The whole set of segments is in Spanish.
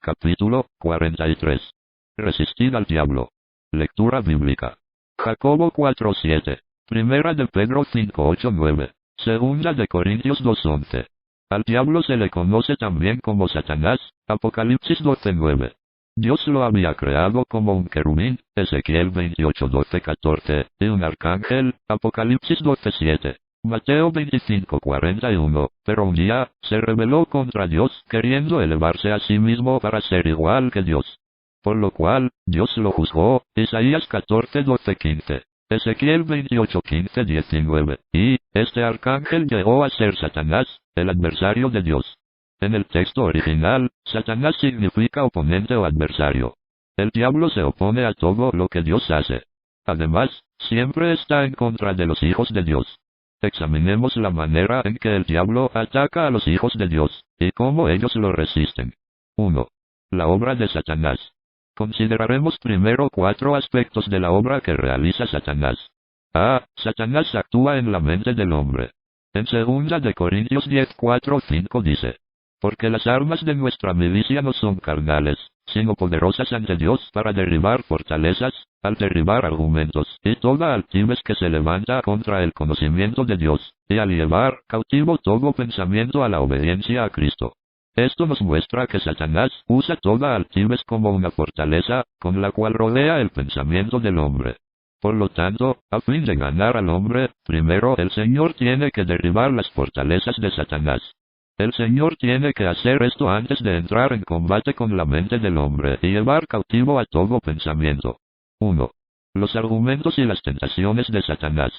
Capítulo 43. Resistid al diablo. Lectura bíblica. Jacobo 4:7. Primera de Pedro 5:8-9. Segunda de Corintios 2:11. Al diablo se le conoce también como Satanás, Apocalipsis 12:9. Dios lo había creado como un querubín, Ezequiel 28:12-14, y un arcángel, Apocalipsis 12:7. Mateo 25:41, pero un día, se rebeló contra Dios, queriendo elevarse a sí mismo para ser igual que Dios. Por lo cual, Dios lo juzgó, Isaías 14:12-15, Ezequiel 28:15-19, y, este arcángel llegó a ser Satanás, el adversario de Dios. En el texto original, Satanás significa oponente o adversario. El diablo se opone a todo lo que Dios hace. Además, siempre está en contra de los hijos de Dios. Examinemos la manera en que el diablo ataca a los hijos de Dios, y cómo ellos lo resisten. 1. La obra de Satanás. Consideraremos primero 4 aspectos de la obra que realiza Satanás. A. Satanás actúa en la mente del hombre. En 2 de Corintios 10:4-5 dice: porque las armas de nuestra milicia no son carnales, sino poderosas ante Dios para derribar fortalezas, al derribar argumentos y toda altivez que se levanta contra el conocimiento de Dios, y al llevar cautivo todo pensamiento a la obediencia a Cristo. Esto nos muestra que Satanás usa toda altivez como una fortaleza, con la cual rodea el pensamiento del hombre. Por lo tanto, a fin de ganar al hombre, primero el Señor tiene que derribar las fortalezas de Satanás. El Señor tiene que hacer esto antes de entrar en combate con la mente del hombre y llevar cautivo a todo pensamiento. 1. Los argumentos y las tentaciones de Satanás.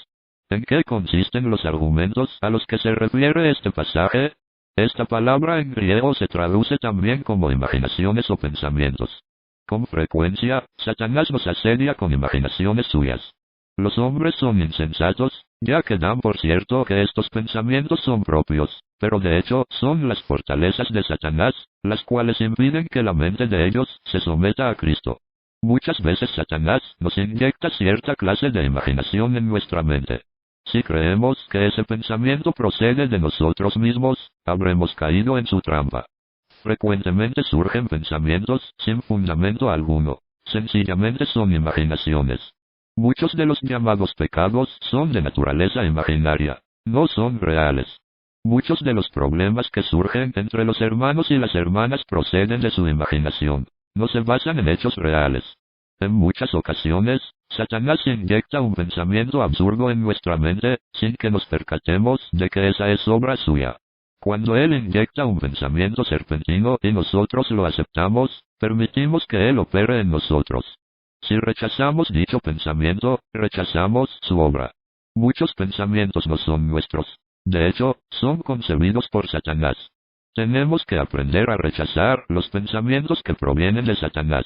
¿En qué consisten los argumentos a los que se refiere este pasaje? Esta palabra en griego se traduce también como imaginaciones o pensamientos. Con frecuencia, Satanás nos asedia con imaginaciones suyas. Los hombres son insensatos, ya que dan por cierto que estos pensamientos son propios, pero de hecho son las fortalezas de Satanás, las cuales impiden que la mente de ellos se someta a Cristo. Muchas veces Satanás nos inyecta cierta clase de imaginación en nuestra mente. Si creemos que ese pensamiento procede de nosotros mismos, habremos caído en su trampa. Frecuentemente surgen pensamientos sin fundamento alguno, sencillamente son imaginaciones. Muchos de los llamados pecados son de naturaleza imaginaria, no son reales. Muchos de los problemas que surgen entre los hermanos y las hermanas proceden de su imaginación, no se basan en hechos reales. En muchas ocasiones, Satanás inyecta un pensamiento absurdo en nuestra mente, sin que nos percatemos de que esa es obra suya. Cuando él inyecta un pensamiento serpentino y nosotros lo aceptamos, permitimos que él opere en nosotros. Si rechazamos dicho pensamiento, rechazamos su obra. Muchos pensamientos no son nuestros. De hecho, son concebidos por Satanás. Tenemos que aprender a rechazar los pensamientos que provienen de Satanás.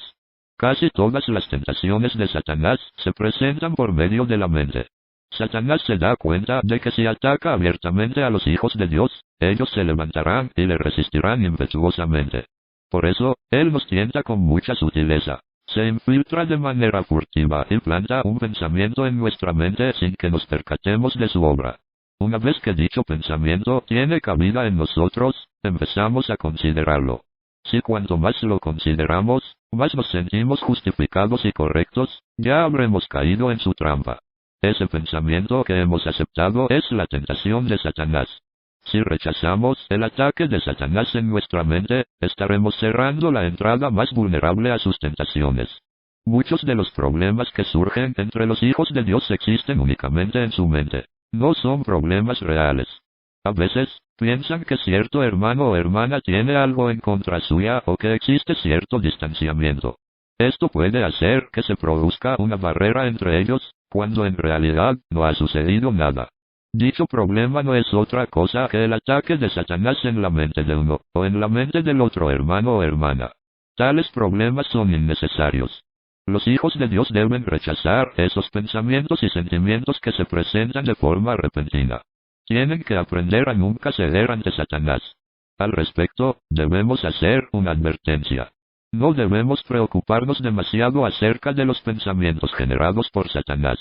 Casi todas las tentaciones de Satanás se presentan por medio de la mente. Satanás se da cuenta de que si ataca abiertamente a los hijos de Dios, ellos se levantarán y le resistirán impetuosamente. Por eso, él nos tienta con mucha sutileza. Se infiltra de manera furtiva y planta un pensamiento en nuestra mente sin que nos percatemos de su obra. Una vez que dicho pensamiento tiene cabida en nosotros, empezamos a considerarlo. Si cuanto más lo consideramos, más nos sentimos justificados y correctos, ya habremos caído en su trampa. Ese pensamiento que hemos aceptado es la tentación de Satanás. Si rechazamos el ataque de Satanás en nuestra mente, estaremos cerrando la entrada más vulnerable a sus tentaciones. Muchos de los problemas que surgen entre los hijos de Dios existen únicamente en su mente. No son problemas reales. A veces, piensan que cierto hermano o hermana tiene algo en contra suya o que existe cierto distanciamiento. Esto puede hacer que se produzca una barrera entre ellos, cuando en realidad no ha sucedido nada. Dicho problema no es otra cosa que el ataque de Satanás en la mente de uno, o en la mente del otro hermano o hermana. Tales problemas son innecesarios. Los hijos de Dios deben rechazar esos pensamientos y sentimientos que se presentan de forma repentina. Tienen que aprender a nunca ceder ante Satanás. Al respecto, debemos hacer una advertencia. No debemos preocuparnos demasiado acerca de los pensamientos generados por Satanás.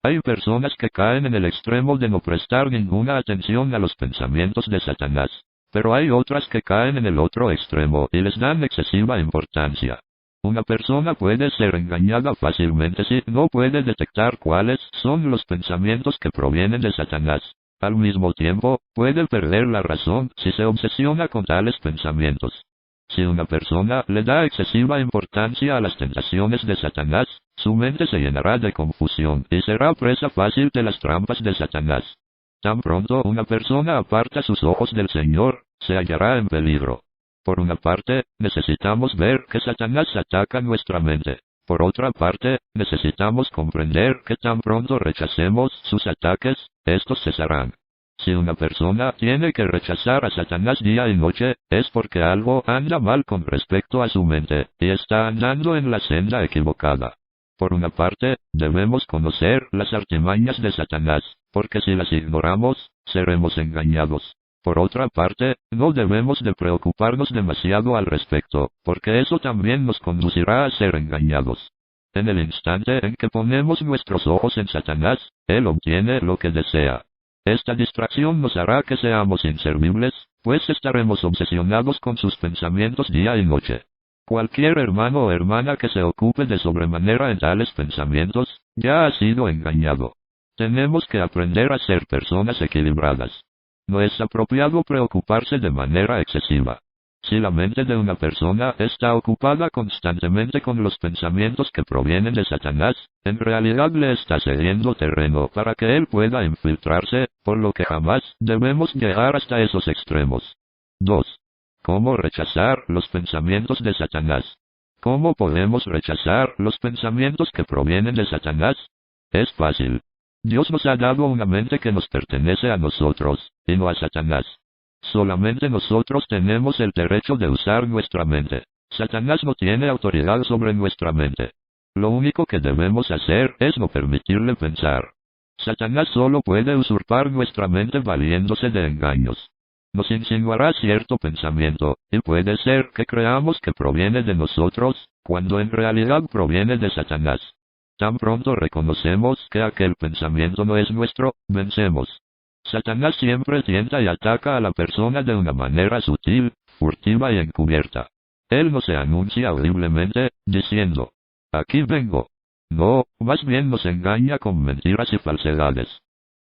Hay personas que caen en el extremo de no prestar ninguna atención a los pensamientos de Satanás. Pero hay otras que caen en el otro extremo y les dan excesiva importancia. Una persona puede ser engañada fácilmente si no puede detectar cuáles son los pensamientos que provienen de Satanás. Al mismo tiempo, puede perder la razón si se obsesiona con tales pensamientos. Si una persona le da excesiva importancia a las tentaciones de Satanás, su mente se llenará de confusión y será presa fácil de las trampas de Satanás. Tan pronto una persona aparta sus ojos del Señor, se hallará en peligro. Por una parte, necesitamos ver que Satanás ataca nuestra mente. Por otra parte, necesitamos comprender que tan pronto rechacemos sus ataques, estos cesarán. Si una persona tiene que rechazar a Satanás día y noche, es porque algo anda mal con respecto a su mente, y está andando en la senda equivocada. Por una parte, debemos conocer las artimañas de Satanás, porque si las ignoramos, seremos engañados. Por otra parte, no debemos de preocuparnos demasiado al respecto, porque eso también nos conducirá a ser engañados. En el instante en que ponemos nuestros ojos en Satanás, él obtiene lo que desea. Esta distracción nos hará que seamos inservibles, pues estaremos obsesionados con sus pensamientos día y noche. Cualquier hermano o hermana que se ocupe de sobremanera en tales pensamientos, ya ha sido engañado. Tenemos que aprender a ser personas equilibradas. No es apropiado preocuparse de manera excesiva. Si la mente de una persona está ocupada constantemente con los pensamientos que provienen de Satanás, en realidad le está cediendo terreno para que él pueda infiltrarse, por lo que jamás debemos llegar hasta esos extremos. 2. ¿Cómo rechazar los pensamientos de Satanás? ¿Cómo podemos rechazar los pensamientos que provienen de Satanás? Es fácil. Dios nos ha dado una mente que nos pertenece a nosotros, y no a Satanás. Solamente nosotros tenemos el derecho de usar nuestra mente. Satanás no tiene autoridad sobre nuestra mente. Lo único que debemos hacer es no permitirle pensar. Satanás solo puede usurpar nuestra mente valiéndose de engaños. Nos insinuará cierto pensamiento, y puede ser que creamos que proviene de nosotros, cuando en realidad proviene de Satanás. Tan pronto reconocemos que aquel pensamiento no es nuestro, vencemos. Satanás siempre tienta y ataca a la persona de una manera sutil, furtiva y encubierta. Él no se anuncia audiblemente, diciendo, «Aquí vengo». No, más bien nos engaña con mentiras y falsedades.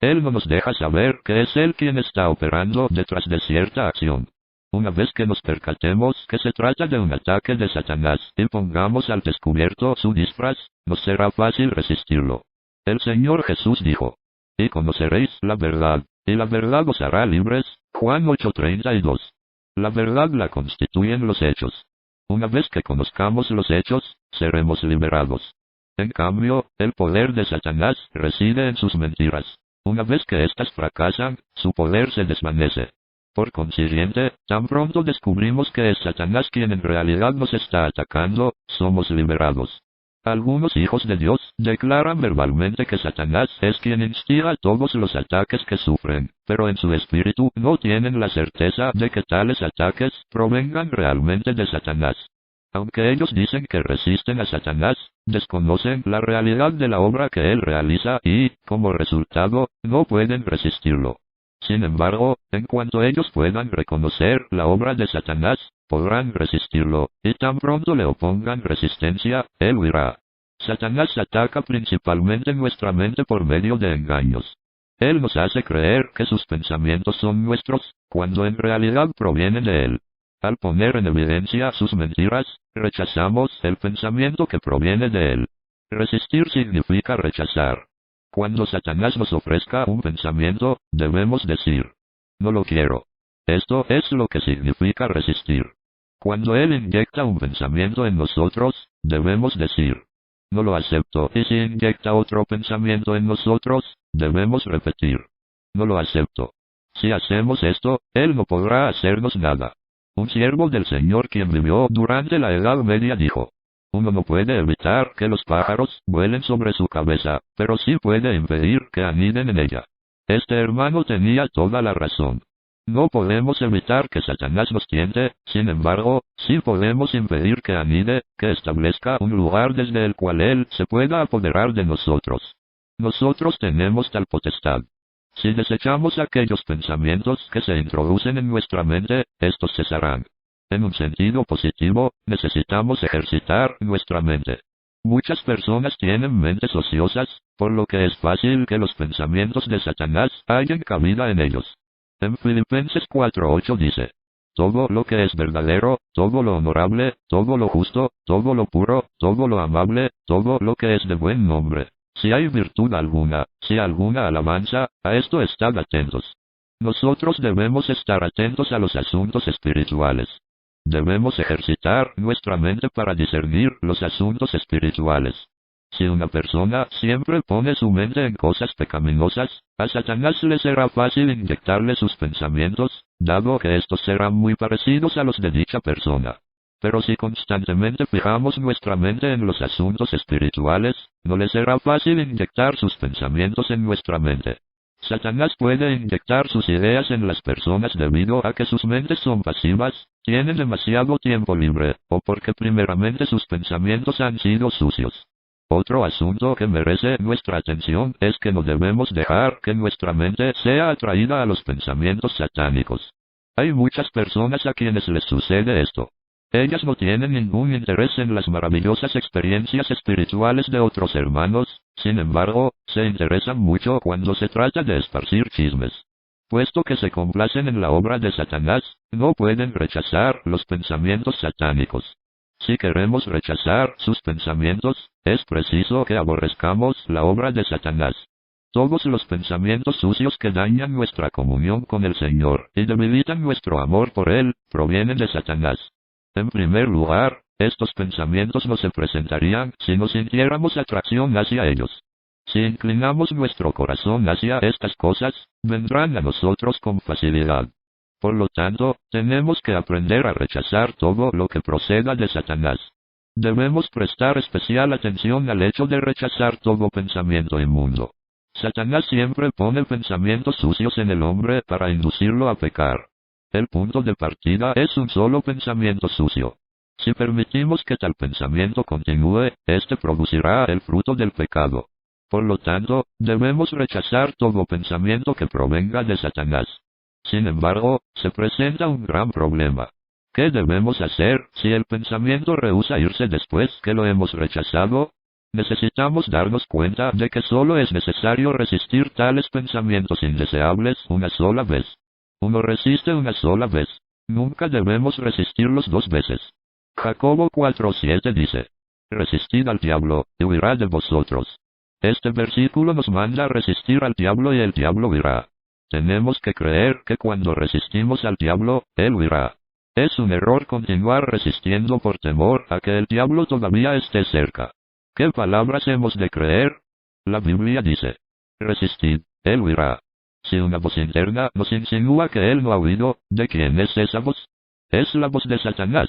Él no nos deja saber que es Él quien está operando detrás de cierta acción. Una vez que nos percatemos que se trata de un ataque de Satanás y pongamos al descubierto su disfraz, nos será fácil resistirlo. El Señor Jesús dijo, «Y conoceréis la verdad, y la verdad os hará libres». Juan 8:32. La verdad la constituyen los hechos. Una vez que conozcamos los hechos, seremos liberados. En cambio, el poder de Satanás reside en sus mentiras. Una vez que éstas fracasan, su poder se desvanece. Por consiguiente, tan pronto descubrimos que es Satanás quien en realidad nos está atacando, somos liberados. Algunos hijos de Dios declaran verbalmente que Satanás es quien instiga todos los ataques que sufren, pero en su espíritu no tienen la certeza de que tales ataques provengan realmente de Satanás. Aunque ellos dicen que resisten a Satanás, desconocen la realidad de la obra que él realiza y, como resultado, no pueden resistirlo. Sin embargo, en cuanto ellos puedan reconocer la obra de Satanás, podrán resistirlo, y tan pronto le opongan resistencia, él huirá. Satanás ataca principalmente nuestra mente por medio de engaños. Él nos hace creer que sus pensamientos son nuestros, cuando en realidad provienen de él. Al poner en evidencia sus mentiras, rechazamos el pensamiento que proviene de él. Resistir significa rechazar. Cuando Satanás nos ofrezca un pensamiento, debemos decir, «No lo quiero». Esto es lo que significa resistir. Cuando él inyecta un pensamiento en nosotros, debemos decir, «No lo acepto». Y si inyecta otro pensamiento en nosotros, debemos repetir, «No lo acepto». Si hacemos esto, él no podrá hacernos nada. Un siervo del Señor quien vivió durante la Edad Media dijo, «Uno no puede evitar que los pájaros vuelen sobre su cabeza, pero sí puede impedir que aniden en ella». Este hermano tenía toda la razón. No podemos evitar que Satanás nos tiente, sin embargo, sí podemos impedir que anide, que establezca un lugar desde el cual él se pueda apoderar de nosotros. Nosotros tenemos tal potestad. Si desechamos aquellos pensamientos que se introducen en nuestra mente, estos cesarán. En un sentido positivo, necesitamos ejercitar nuestra mente. Muchas personas tienen mentes ociosas, por lo que es fácil que los pensamientos de Satanás hayan cabida en ellos. En Filipenses 4:8 dice: todo lo que es verdadero, todo lo honorable, todo lo justo, todo lo puro, todo lo amable, todo lo que es de buen nombre. Si hay virtud alguna, si alguna alabanza, a esto estad atentos. Nosotros debemos estar atentos a los asuntos espirituales. Debemos ejercitar nuestra mente para discernir los asuntos espirituales. Si una persona siempre pone su mente en cosas pecaminosas, a Satanás le será fácil inyectarle sus pensamientos, dado que estos serán muy parecidos a los de dicha persona. Pero si constantemente fijamos nuestra mente en los asuntos espirituales, no le será fácil inyectar sus pensamientos en nuestra mente. Satanás puede inyectar sus ideas en las personas debido a que sus mentes son pasivas, tienen demasiado tiempo libre, o porque primeramente sus pensamientos han sido sucios. Otro asunto que merece nuestra atención es que no debemos dejar que nuestra mente sea atraída a los pensamientos satánicos. Hay muchas personas a quienes les sucede esto. Ellas no tienen ningún interés en las maravillosas experiencias espirituales de otros hermanos, sin embargo, se interesan mucho cuando se trata de esparcir chismes. Puesto que se complacen en la obra de Satanás, no pueden rechazar los pensamientos satánicos. Si queremos rechazar sus pensamientos, es preciso que aborrezcamos la obra de Satanás. Todos los pensamientos sucios que dañan nuestra comunión con el Señor y debilitan nuestro amor por Él, provienen de Satanás. En primer lugar, estos pensamientos no se presentarían si no sintiéramos atracción hacia ellos. Si inclinamos nuestro corazón hacia estas cosas, vendrán a nosotros con facilidad. Por lo tanto, tenemos que aprender a rechazar todo lo que proceda de Satanás. Debemos prestar especial atención al hecho de rechazar todo pensamiento inmundo. Satanás siempre pone pensamientos sucios en el hombre para inducirlo a pecar. El punto de partida es un solo pensamiento sucio. Si permitimos que tal pensamiento continúe, este producirá el fruto del pecado. Por lo tanto, debemos rechazar todo pensamiento que provenga de Satanás. Sin embargo, se presenta un gran problema. ¿Qué debemos hacer si el pensamiento rehúsa irse después que lo hemos rechazado? Necesitamos darnos cuenta de que solo es necesario resistir tales pensamientos indeseables una sola vez. Uno resiste una sola vez. Nunca debemos resistirlos dos veces. Jacobo 4:7 dice: resistid al diablo, y huirá de vosotros. Este versículo nos manda a resistir al diablo y el diablo huirá. Tenemos que creer que cuando resistimos al diablo, él huirá. Es un error continuar resistiendo por temor a que el diablo todavía esté cerca. ¿Qué palabras hemos de creer? La Biblia dice: resistid, él huirá. Si una voz interna nos insinúa que él no ha huido, ¿de quién es esa voz? Es la voz de Satanás.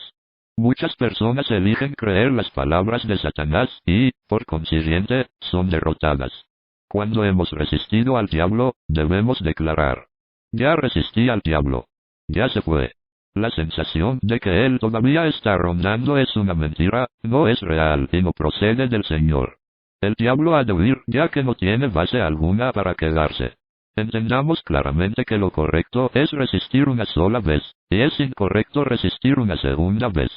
Muchas personas eligen creer las palabras de Satanás y, por consiguiente, son derrotadas. Cuando hemos resistido al diablo, debemos declarar: ya resistí al diablo. Ya se fue. La sensación de que él todavía está rondando es una mentira, no es real y no procede del Señor. El diablo ha de huir ya que no tiene base alguna para quedarse. Entendamos claramente que lo correcto es resistir una sola vez, y es incorrecto resistir una segunda vez.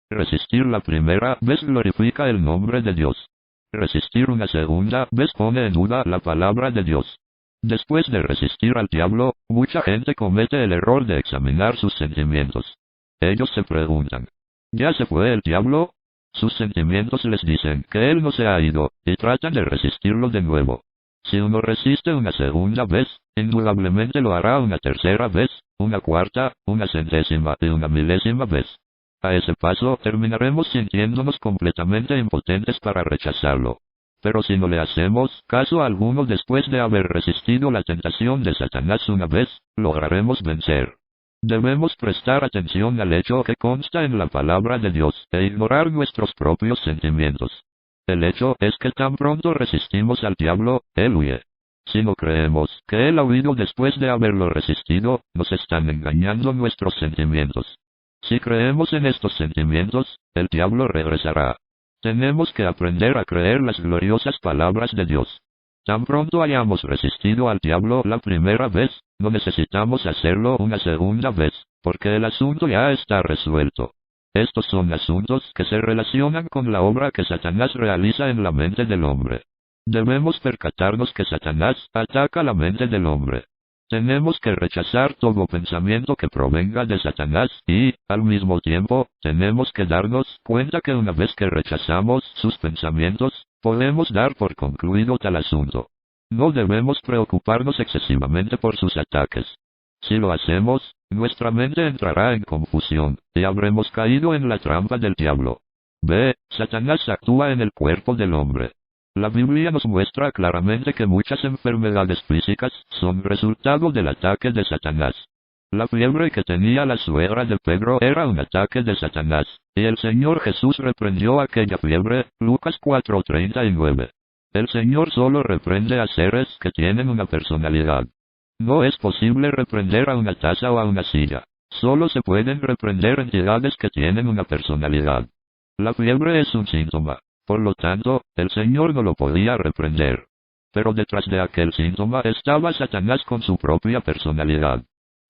Resistir la primera vez glorifica el nombre de Dios. Resistir una segunda vez pone en duda la palabra de Dios. Después de resistir al diablo, mucha gente comete el error de examinar sus sentimientos. Ellos se preguntan: ¿ya se fue el diablo? Sus sentimientos les dicen que él no se ha ido, y tratan de resistirlo de nuevo. Si uno resiste una segunda vez, indudablemente lo hará una tercera vez, una cuarta, una centésima y una milésima vez. A ese paso terminaremos sintiéndonos completamente impotentes para rechazarlo. Pero si no le hacemos caso alguno después de haber resistido la tentación de Satanás una vez, lograremos vencer. Debemos prestar atención al hecho que consta en la palabra de Dios e ignorar nuestros propios sentimientos. El hecho es que tan pronto resistimos al diablo, él huye. Si no creemos que él ha huido después de haberlo resistido, nos están engañando nuestros sentimientos. Si creemos en estos sentimientos, el diablo regresará. Tenemos que aprender a creer las gloriosas palabras de Dios. Tan pronto hayamos resistido al diablo la primera vez, no necesitamos hacerlo una segunda vez, porque el asunto ya está resuelto. Estos son asuntos que se relacionan con la obra que Satanás realiza en la mente del hombre. Debemos percatarnos que Satanás ataca la mente del hombre. Tenemos que rechazar todo pensamiento que provenga de Satanás y, al mismo tiempo, tenemos que darnos cuenta que una vez que rechazamos sus pensamientos, podemos dar por concluido tal asunto. No debemos preocuparnos excesivamente por sus ataques. Si lo hacemos, nuestra mente entrará en confusión, y habremos caído en la trampa del diablo. B. Satanás actúa en el cuerpo del hombre. La Biblia nos muestra claramente que muchas enfermedades físicas son resultado del ataque de Satanás. La fiebre que tenía la suegra de Pedro era un ataque de Satanás, y el Señor Jesús reprendió aquella fiebre, Lucas 4:39. El Señor solo reprende a seres que tienen una personalidad. No es posible reprender a una taza o a una silla. Solo se pueden reprender entidades que tienen una personalidad. La fiebre es un síntoma. Por lo tanto, el Señor no lo podía reprender. Pero detrás de aquel síntoma estaba Satanás con su propia personalidad.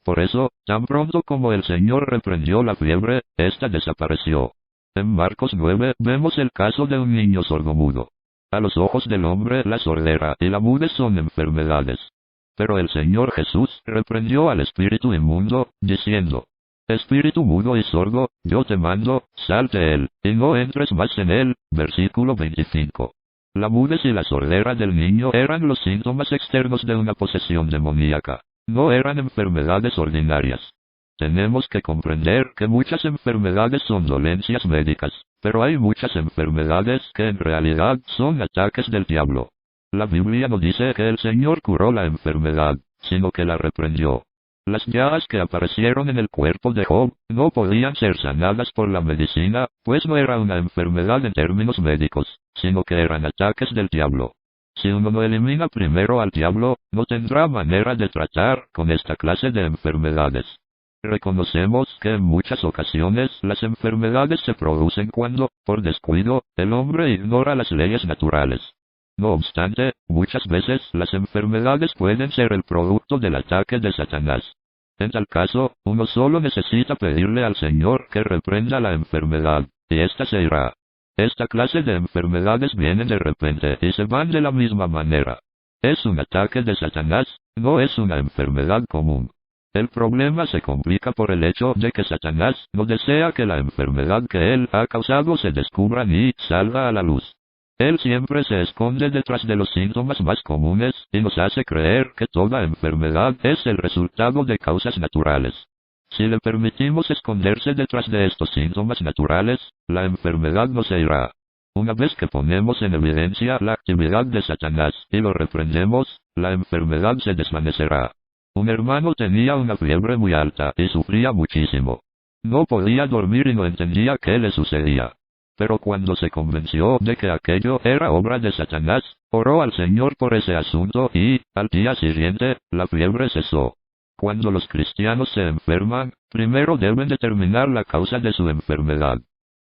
Por eso, tan pronto como el Señor reprendió la fiebre, ésta desapareció. En Marcos 9 vemos el caso de un niño sordomudo. A los ojos del hombre la sordera y la mudez son enfermedades. Pero el Señor Jesús reprendió al espíritu inmundo, diciendo: Espíritu mudo y sordo, yo te mando, sal de él, y no entres más en él. Versículo 25. La mudez y la sordera del niño eran los síntomas externos de una posesión demoníaca. No eran enfermedades ordinarias. Tenemos que comprender que muchas enfermedades son dolencias médicas, pero hay muchas enfermedades que en realidad son ataques del diablo. La Biblia no dice que el Señor curó la enfermedad, sino que la reprendió. Las llagas que aparecieron en el cuerpo de Job no podían ser sanadas por la medicina, pues no era una enfermedad en términos médicos, sino que eran ataques del diablo. Si uno no elimina primero al diablo, no tendrá manera de tratar con esta clase de enfermedades. Reconocemos que en muchas ocasiones las enfermedades se producen cuando, por descuido, el hombre ignora las leyes naturales. No obstante, muchas veces las enfermedades pueden ser el producto del ataque de Satanás. En tal caso, uno solo necesita pedirle al Señor que reprenda la enfermedad, y ésta se irá. Esta clase de enfermedades vienen de repente y se van de la misma manera. Es un ataque de Satanás, no es una enfermedad común. El problema se complica por el hecho de que Satanás no desea que la enfermedad que él ha causado se descubra ni salga a la luz. Él siempre se esconde detrás de los síntomas más comunes y nos hace creer que toda enfermedad es el resultado de causas naturales. Si le permitimos esconderse detrás de estos síntomas naturales, la enfermedad no se irá. Una vez que ponemos en evidencia la actividad de Satanás y lo reprendemos, la enfermedad se desvanecerá. Un hermano tenía una fiebre muy alta y sufría muchísimo. No podía dormir y no entendía qué le sucedía. Pero cuando se convenció de que aquello era obra de Satanás, oró al Señor por ese asunto y, al día siguiente, la fiebre cesó. Cuando los cristianos se enferman, primero deben determinar la causa de su enfermedad.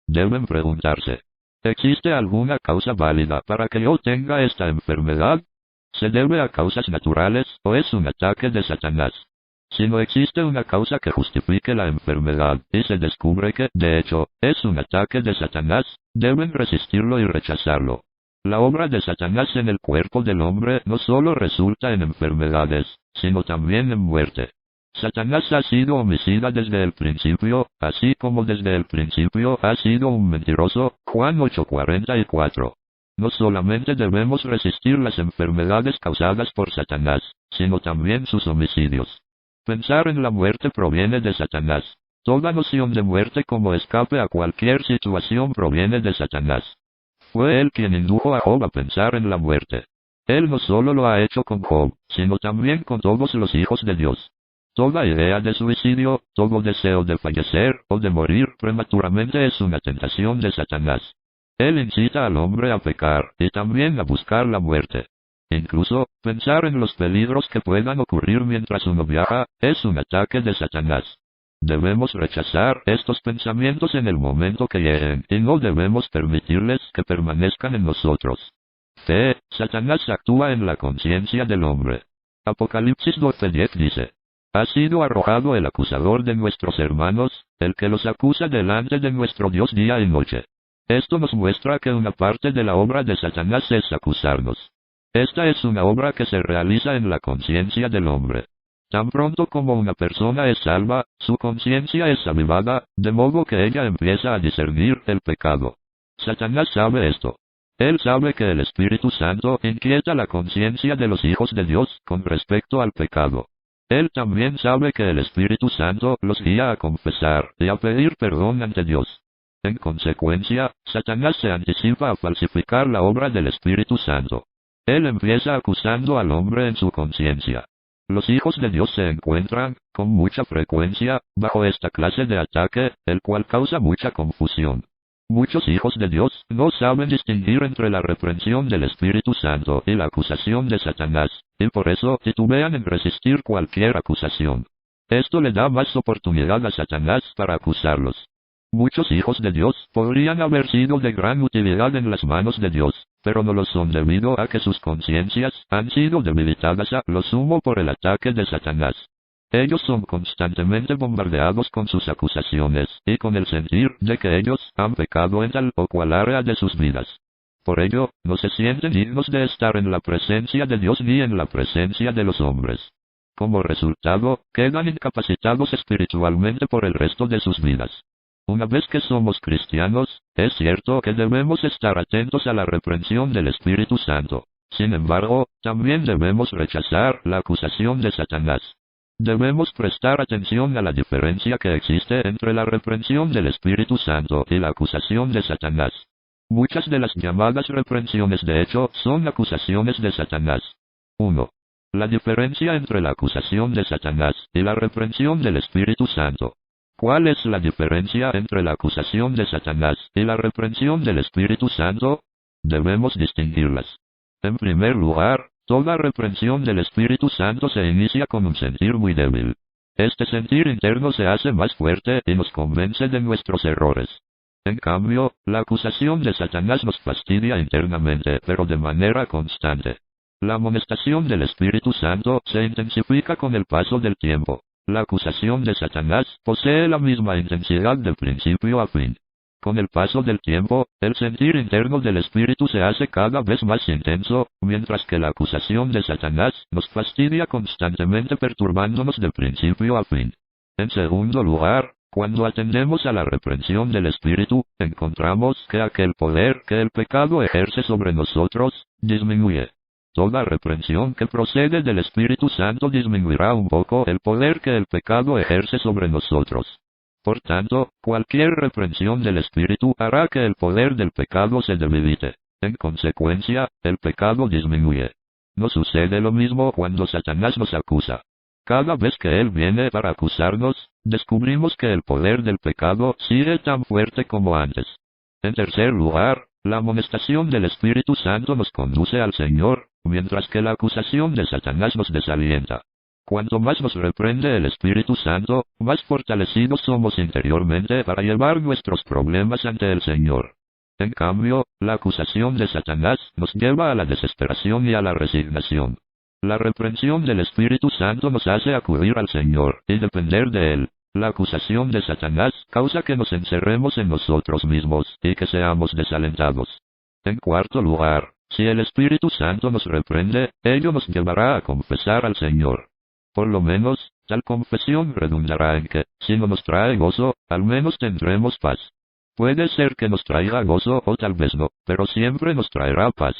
Deben preguntarse: ¿existe alguna causa válida para que yo tenga esta enfermedad? ¿Se debe a causas naturales o es un ataque de Satanás? Si no existe una causa que justifique la enfermedad y se descubre que, de hecho, es un ataque de Satanás, deben resistirlo y rechazarlo. La obra de Satanás en el cuerpo del hombre no solo resulta en enfermedades, sino también en muerte. Satanás ha sido homicida desde el principio, así como desde el principio ha sido un mentiroso. Juan 8:44. No solamente debemos resistir las enfermedades causadas por Satanás, sino también sus homicidios. Pensar en la muerte proviene de Satanás. Toda noción de muerte como escape a cualquier situación proviene de Satanás. Fue él quien indujo a Job a pensar en la muerte. Él no solo lo ha hecho con Job, sino también con todos los hijos de Dios. Toda idea de suicidio, todo deseo de fallecer o de morir prematuramente es una tentación de Satanás. Él incita al hombre a pecar y también a buscar la muerte. Incluso, pensar en los peligros que puedan ocurrir mientras uno viaja, es un ataque de Satanás. Debemos rechazar estos pensamientos en el momento que lleguen y no debemos permitirles que permanezcan en nosotros. Satanás actúa en la conciencia del hombre. Apocalipsis 12:10 dice: ha sido arrojado el acusador de nuestros hermanos, el que los acusa delante de nuestro Dios día y noche. Esto nos muestra que una parte de la obra de Satanás es acusarnos. Esta es una obra que se realiza en la conciencia del hombre. Tan pronto como una persona es salva, su conciencia es avivada, de modo que ella empieza a discernir el pecado. Satanás sabe esto. Él sabe que el Espíritu Santo inquieta la conciencia de los hijos de Dios con respecto al pecado. Él también sabe que el Espíritu Santo los guía a confesar y a pedir perdón ante Dios. En consecuencia, Satanás se anticipa a falsificar la obra del Espíritu Santo. Él empieza acusando al hombre en su conciencia. Los hijos de Dios se encuentran, con mucha frecuencia, bajo esta clase de ataque, el cual causa mucha confusión. Muchos hijos de Dios no saben distinguir entre la reprensión del Espíritu Santo y la acusación de Satanás, y por eso titubean en resistir cualquier acusación. Esto le da más oportunidad a Satanás para acusarlos. Muchos hijos de Dios podrían haber sido de gran utilidad en las manos de Dios, pero no lo son debido a que sus conciencias han sido debilitadas a lo sumo por el ataque de Satanás. Ellos son constantemente bombardeados con sus acusaciones y con el sentir de que ellos han pecado en tal o cual área de sus vidas. Por ello, no se sienten dignos de estar en la presencia de Dios ni en la presencia de los hombres. Como resultado, quedan incapacitados espiritualmente por el resto de sus vidas. Una vez que somos cristianos, es cierto que debemos estar atentos a la reprensión del Espíritu Santo. Sin embargo, también debemos rechazar la acusación de Satanás. Debemos prestar atención a la diferencia que existe entre la reprensión del Espíritu Santo y la acusación de Satanás. Muchas de las llamadas reprensiones de hecho son acusaciones de Satanás. 1. La diferencia entre la acusación de Satanás y la reprensión del Espíritu Santo. ¿Cuál es la diferencia entre la acusación de Satanás y la reprensión del Espíritu Santo? Debemos distinguirlas. En primer lugar, toda reprensión del Espíritu Santo se inicia con un sentir muy débil. Este sentir interno se hace más fuerte y nos convence de nuestros errores. En cambio, la acusación de Satanás nos fastidia internamente, pero de manera constante. La amonestación del Espíritu Santo se intensifica con el paso del tiempo. La acusación de Satanás posee la misma intensidad de principio a fin. Con el paso del tiempo, el sentir interno del Espíritu se hace cada vez más intenso, mientras que la acusación de Satanás nos fastidia constantemente perturbándonos de principio a fin. En segundo lugar, cuando atendemos a la reprensión del Espíritu, encontramos que aquel poder que el pecado ejerce sobre nosotros, disminuye. Toda reprensión que procede del Espíritu Santo disminuirá un poco el poder que el pecado ejerce sobre nosotros. Por tanto, cualquier reprensión del Espíritu hará que el poder del pecado se debilite. En consecuencia, el pecado disminuye. No sucede lo mismo cuando Satanás nos acusa. Cada vez que él viene para acusarnos, descubrimos que el poder del pecado sigue tan fuerte como antes. En tercer lugar, la amonestación del Espíritu Santo nos conduce al Señor, mientras que la acusación de Satanás nos desalienta. Cuanto más nos reprende el Espíritu Santo, más fortalecidos somos interiormente para llevar nuestros problemas ante el Señor. En cambio, la acusación de Satanás nos lleva a la desesperación y a la resignación. La reprensión del Espíritu Santo nos hace acudir al Señor y depender de Él. La acusación de Satanás causa que nos encerremos en nosotros mismos y que seamos desalentados. En cuarto lugar, si el Espíritu Santo nos reprende, ello nos llevará a confesar al Señor. Por lo menos, tal confesión redundará en que, si no nos trae gozo, al menos tendremos paz. Puede ser que nos traiga gozo o tal vez no, pero siempre nos traerá paz.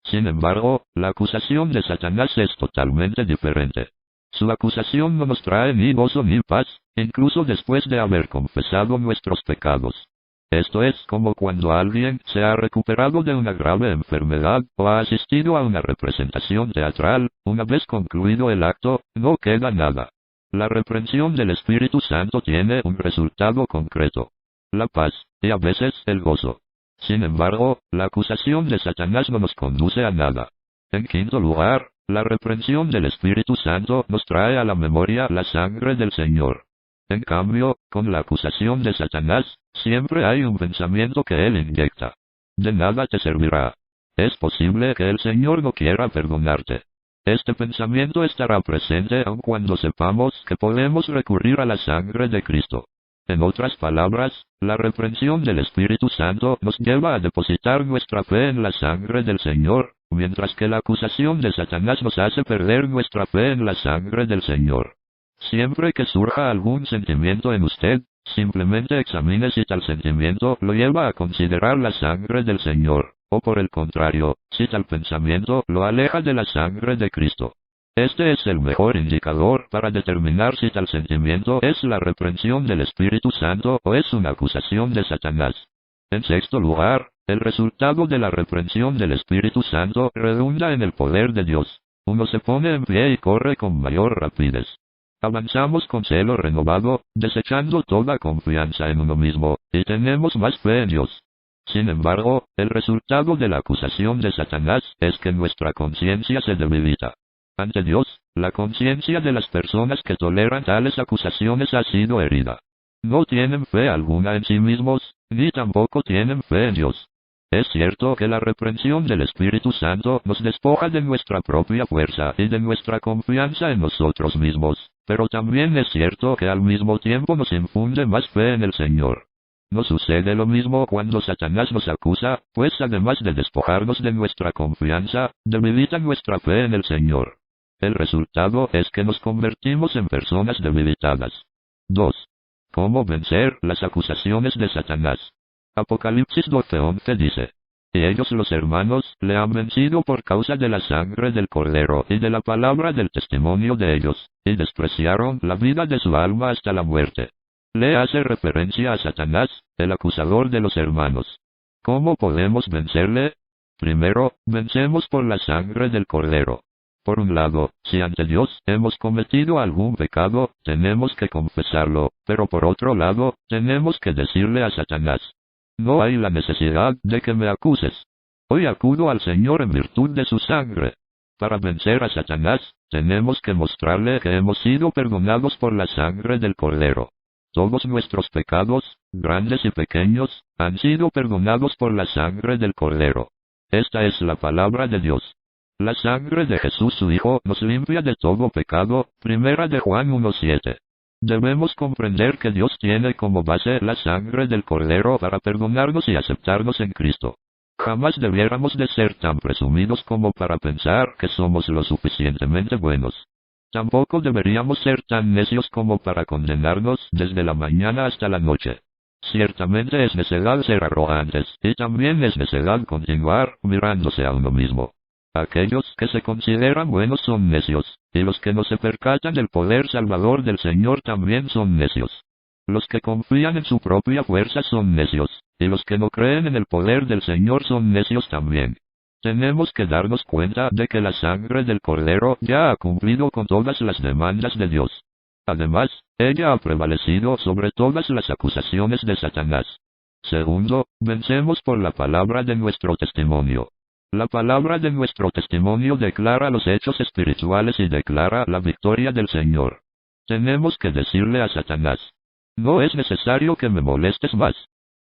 Sin embargo, la acusación de Satanás es totalmente diferente. Su acusación no nos trae ni gozo ni paz, incluso después de haber confesado nuestros pecados. Esto es como cuando alguien se ha recuperado de una grave enfermedad o ha asistido a una representación teatral, una vez concluido el acto, no queda nada. La reprensión del Espíritu Santo tiene un resultado concreto: la paz, y a veces el gozo. Sin embargo, la acusación de Satanás no nos conduce a nada. En quinto lugar, la reprensión del Espíritu Santo nos trae a la memoria la sangre del Señor. En cambio, con la acusación de Satanás, siempre hay un pensamiento que él inyecta. De nada te servirá. Es posible que el Señor no quiera perdonarte. Este pensamiento estará presente aun cuando sepamos que podemos recurrir a la sangre de Cristo. En otras palabras, la reprensión del Espíritu Santo nos lleva a depositar nuestra fe en la sangre del Señor, mientras que la acusación de Satanás nos hace perder nuestra fe en la sangre del Señor. Siempre que surja algún sentimiento en usted, simplemente examine si tal sentimiento lo lleva a considerar la sangre del Señor, o por el contrario, si tal pensamiento lo aleja de la sangre de Cristo. Este es el mejor indicador para determinar si tal sentimiento es la reprensión del Espíritu Santo o es una acusación de Satanás. En sexto lugar, el resultado de la reprensión del Espíritu Santo redunda en el poder de Dios. Uno se pone en pie y corre con mayor rapidez. Avanzamos con celo renovado, desechando toda confianza en uno mismo, y tenemos más fe en Dios. Sin embargo, el resultado de la acusación de Satanás es que nuestra conciencia se debilita. Ante Dios, la conciencia de las personas que toleran tales acusaciones ha sido herida. No tienen fe alguna en sí mismos, ni tampoco tienen fe en Dios. Es cierto que la reprensión del Espíritu Santo nos despoja de nuestra propia fuerza y de nuestra confianza en nosotros mismos, pero también es cierto que al mismo tiempo nos infunde más fe en el Señor. No sucede lo mismo cuando Satanás nos acusa, pues además de despojarnos de nuestra confianza, debilita nuestra fe en el Señor. El resultado es que nos convertimos en personas debilitadas. 2. ¿Cómo vencer las acusaciones de Satanás? Apocalipsis 12:11 dice: Y ellos los hermanos le han vencido por causa de la sangre del Cordero y de la palabra del testimonio de ellos, y despreciaron la vida de su alma hasta la muerte. Le hace referencia a Satanás, el acusador de los hermanos. ¿Cómo podemos vencerle? Primero, vencemos por la sangre del Cordero. Por un lado, si ante Dios hemos cometido algún pecado, tenemos que confesarlo, pero por otro lado, tenemos que decirle a Satanás: no hay la necesidad de que me acuses. Hoy acudo al Señor en virtud de su sangre. Para vencer a Satanás, tenemos que mostrarle que hemos sido perdonados por la sangre del Cordero. Todos nuestros pecados, grandes y pequeños, han sido perdonados por la sangre del Cordero. Esta es la palabra de Dios. La sangre de Jesús su Hijo nos limpia de todo pecado, primera de Juan 1:7. Debemos comprender que Dios tiene como base la sangre del Cordero para perdonarnos y aceptarnos en Cristo. Jamás debiéramos de ser tan presumidos como para pensar que somos lo suficientemente buenos. Tampoco deberíamos ser tan necios como para condenarnos desde la mañana hasta la noche. Ciertamente es necedad ser arrogantes, y también es necedad continuar mirándose a uno mismo. Aquellos que se consideran buenos son necios, y los que no se percatan del poder salvador del Señor también son necios. Los que confían en su propia fuerza son necios, y los que no creen en el poder del Señor son necios también. Tenemos que darnos cuenta de que la sangre del Cordero ya ha cumplido con todas las demandas de Dios. Además, ella ha prevalecido sobre todas las acusaciones de Satanás. Segundo, vencemos por la palabra de nuestro testimonio. La palabra de nuestro testimonio declara los hechos espirituales y declara la victoria del Señor. Tenemos que decirle a Satanás: no es necesario que me molestes más.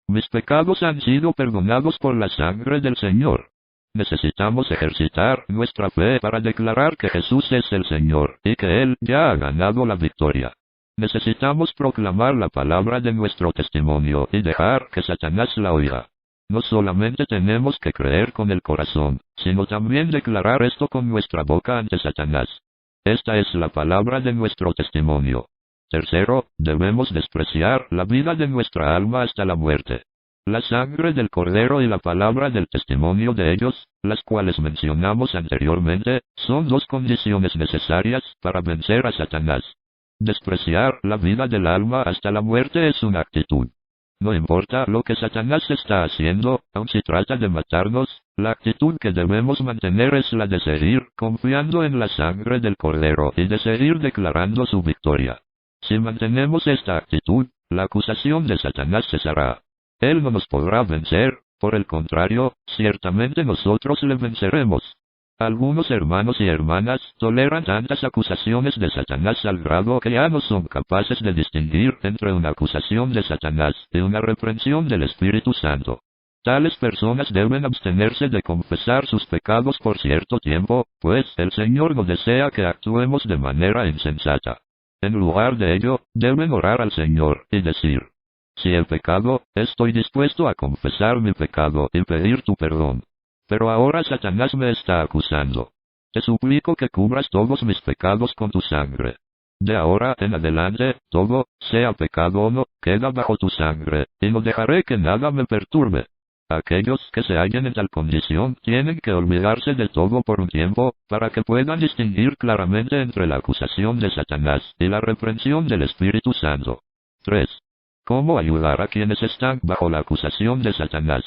Mis pecados han sido perdonados por la sangre del Señor. Necesitamos ejercitar nuestra fe para declarar que Jesús es el Señor y que Él ya ha ganado la victoria. Necesitamos proclamar la palabra de nuestro testimonio y dejar que Satanás la oiga. No solamente tenemos que creer con el corazón, sino también declarar esto con nuestra boca ante Satanás. Esta es la palabra de nuestro testimonio. Tercero, debemos despreciar la vida de nuestra alma hasta la muerte. La sangre del Cordero y la palabra del testimonio de ellos, las cuales mencionamos anteriormente, son dos condiciones necesarias para vencer a Satanás. Despreciar la vida del alma hasta la muerte es una actitud. No importa lo que Satanás está haciendo, aun si trata de matarnos, la actitud que debemos mantener es la de seguir confiando en la sangre del Cordero y de seguir declarando su victoria. Si mantenemos esta actitud, la acusación de Satanás cesará. Él no nos podrá vencer, por el contrario, ciertamente nosotros le venceremos. Algunos hermanos y hermanas toleran tantas acusaciones de Satanás al grado que ya no son capaces de distinguir entre una acusación de Satanás y una reprensión del Espíritu Santo. Tales personas deben abstenerse de confesar sus pecados por cierto tiempo, pues el Señor no desea que actuemos de manera insensata. En lugar de ello, deben orar al Señor y decir: si he pecado, estoy dispuesto a confesar mi pecado y pedir tu perdón. Pero ahora Satanás me está acusando. Te suplico que cubras todos mis pecados con tu sangre. De ahora en adelante, todo, sea pecado o no, queda bajo tu sangre, y no dejaré que nada me perturbe. Aquellos que se hallen en tal condición tienen que olvidarse de todo por un tiempo, para que puedan distinguir claramente entre la acusación de Satanás y la reprensión del Espíritu Santo. 3. ¿Cómo ayudar a quienes están bajo la acusación de Satanás?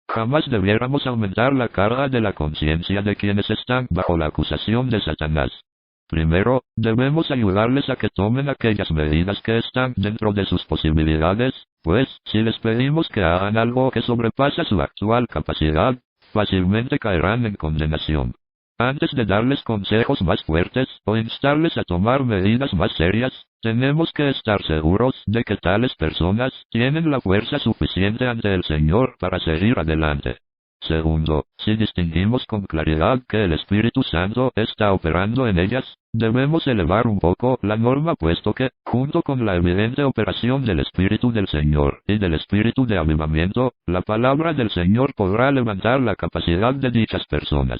Jamás debiéramos aumentar la carga de la conciencia de quienes están bajo la acusación de Satanás. Primero, debemos ayudarles a que tomen aquellas medidas que están dentro de sus posibilidades, pues, si les pedimos que hagan algo que sobrepasa su actual capacidad, fácilmente caerán en condenación. Antes de darles consejos más fuertes o instarles a tomar medidas más serias, tenemos que estar seguros de que tales personas tienen la fuerza suficiente ante el Señor para seguir adelante. Segundo, si distinguimos con claridad que el Espíritu Santo está operando en ellas, debemos elevar un poco la norma, puesto que, junto con la evidente operación del Espíritu del Señor y del Espíritu de avivamiento, la palabra del Señor podrá levantar la capacidad de dichas personas.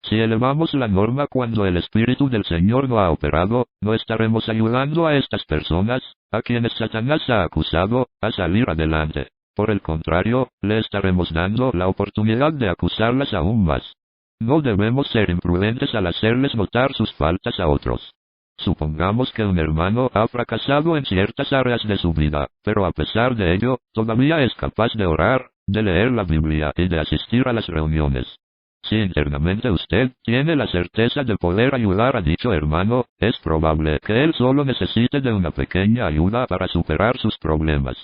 Si elevamos la norma cuando el Espíritu del Señor no ha operado, no estaremos ayudando a estas personas, a quienes Satanás ha acusado, a salir adelante. Por el contrario, le estaremos dando la oportunidad de acusarlas aún más. No debemos ser imprudentes al hacerles notar sus faltas a otros. Supongamos que un hermano ha fracasado en ciertas áreas de su vida, pero a pesar de ello, todavía es capaz de orar, de leer la Biblia y de asistir a las reuniones. Si internamente usted tiene la certeza de poder ayudar a dicho hermano, es probable que él solo necesite de una pequeña ayuda para superar sus problemas.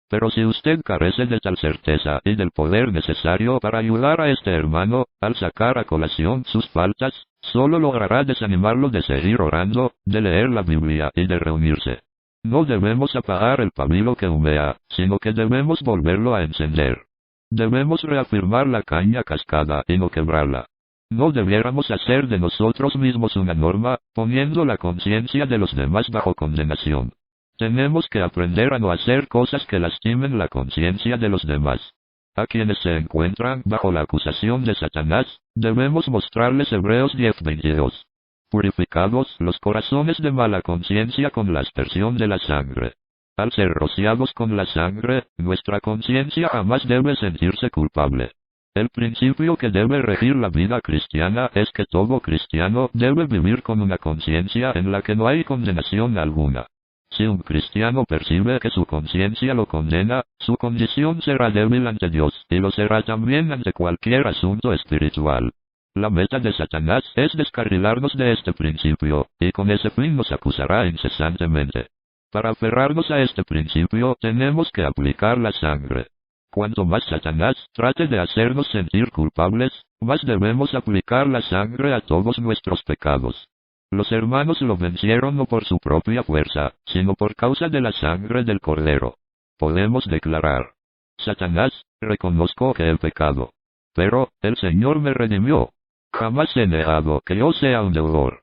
Pero si usted carece de tal certeza y del poder necesario para ayudar a este hermano, al sacar a colación sus faltas, solo logrará desanimarlo de seguir orando, de leer la Biblia y de reunirse. No debemos apagar el pabilo que humea, sino que debemos volverlo a encender. Debemos reafirmar la caña cascada y no quebrarla. No debiéramos hacer de nosotros mismos una norma, poniendo la conciencia de los demás bajo condenación. Tenemos que aprender a no hacer cosas que lastimen la conciencia de los demás. A quienes se encuentran bajo la acusación de Satanás, debemos mostrarles Hebreos 10:22. Purificados los corazones de mala conciencia con la aspersión de la sangre. Al ser rociados con la sangre, nuestra conciencia jamás debe sentirse culpable. El principio que debe regir la vida cristiana es que todo cristiano debe vivir con una conciencia en la que no hay condenación alguna. Si un cristiano percibe que su conciencia lo condena, su condición será débil ante Dios y lo será también ante cualquier asunto espiritual. La meta de Satanás es descarrilarnos de este principio, y con ese fin nos acusará incesantemente. Para aferrarnos a este principio tenemos que aplicar la sangre. Cuanto más Satanás trate de hacernos sentir culpables, más debemos aplicar la sangre a todos nuestros pecados. Los hermanos lo vencieron no por su propia fuerza, sino por causa de la sangre del Cordero. Podemos declarar: Satanás, reconozco que he pecado. Pero, el Señor me redimió. Jamás he negado que yo sea un deudor.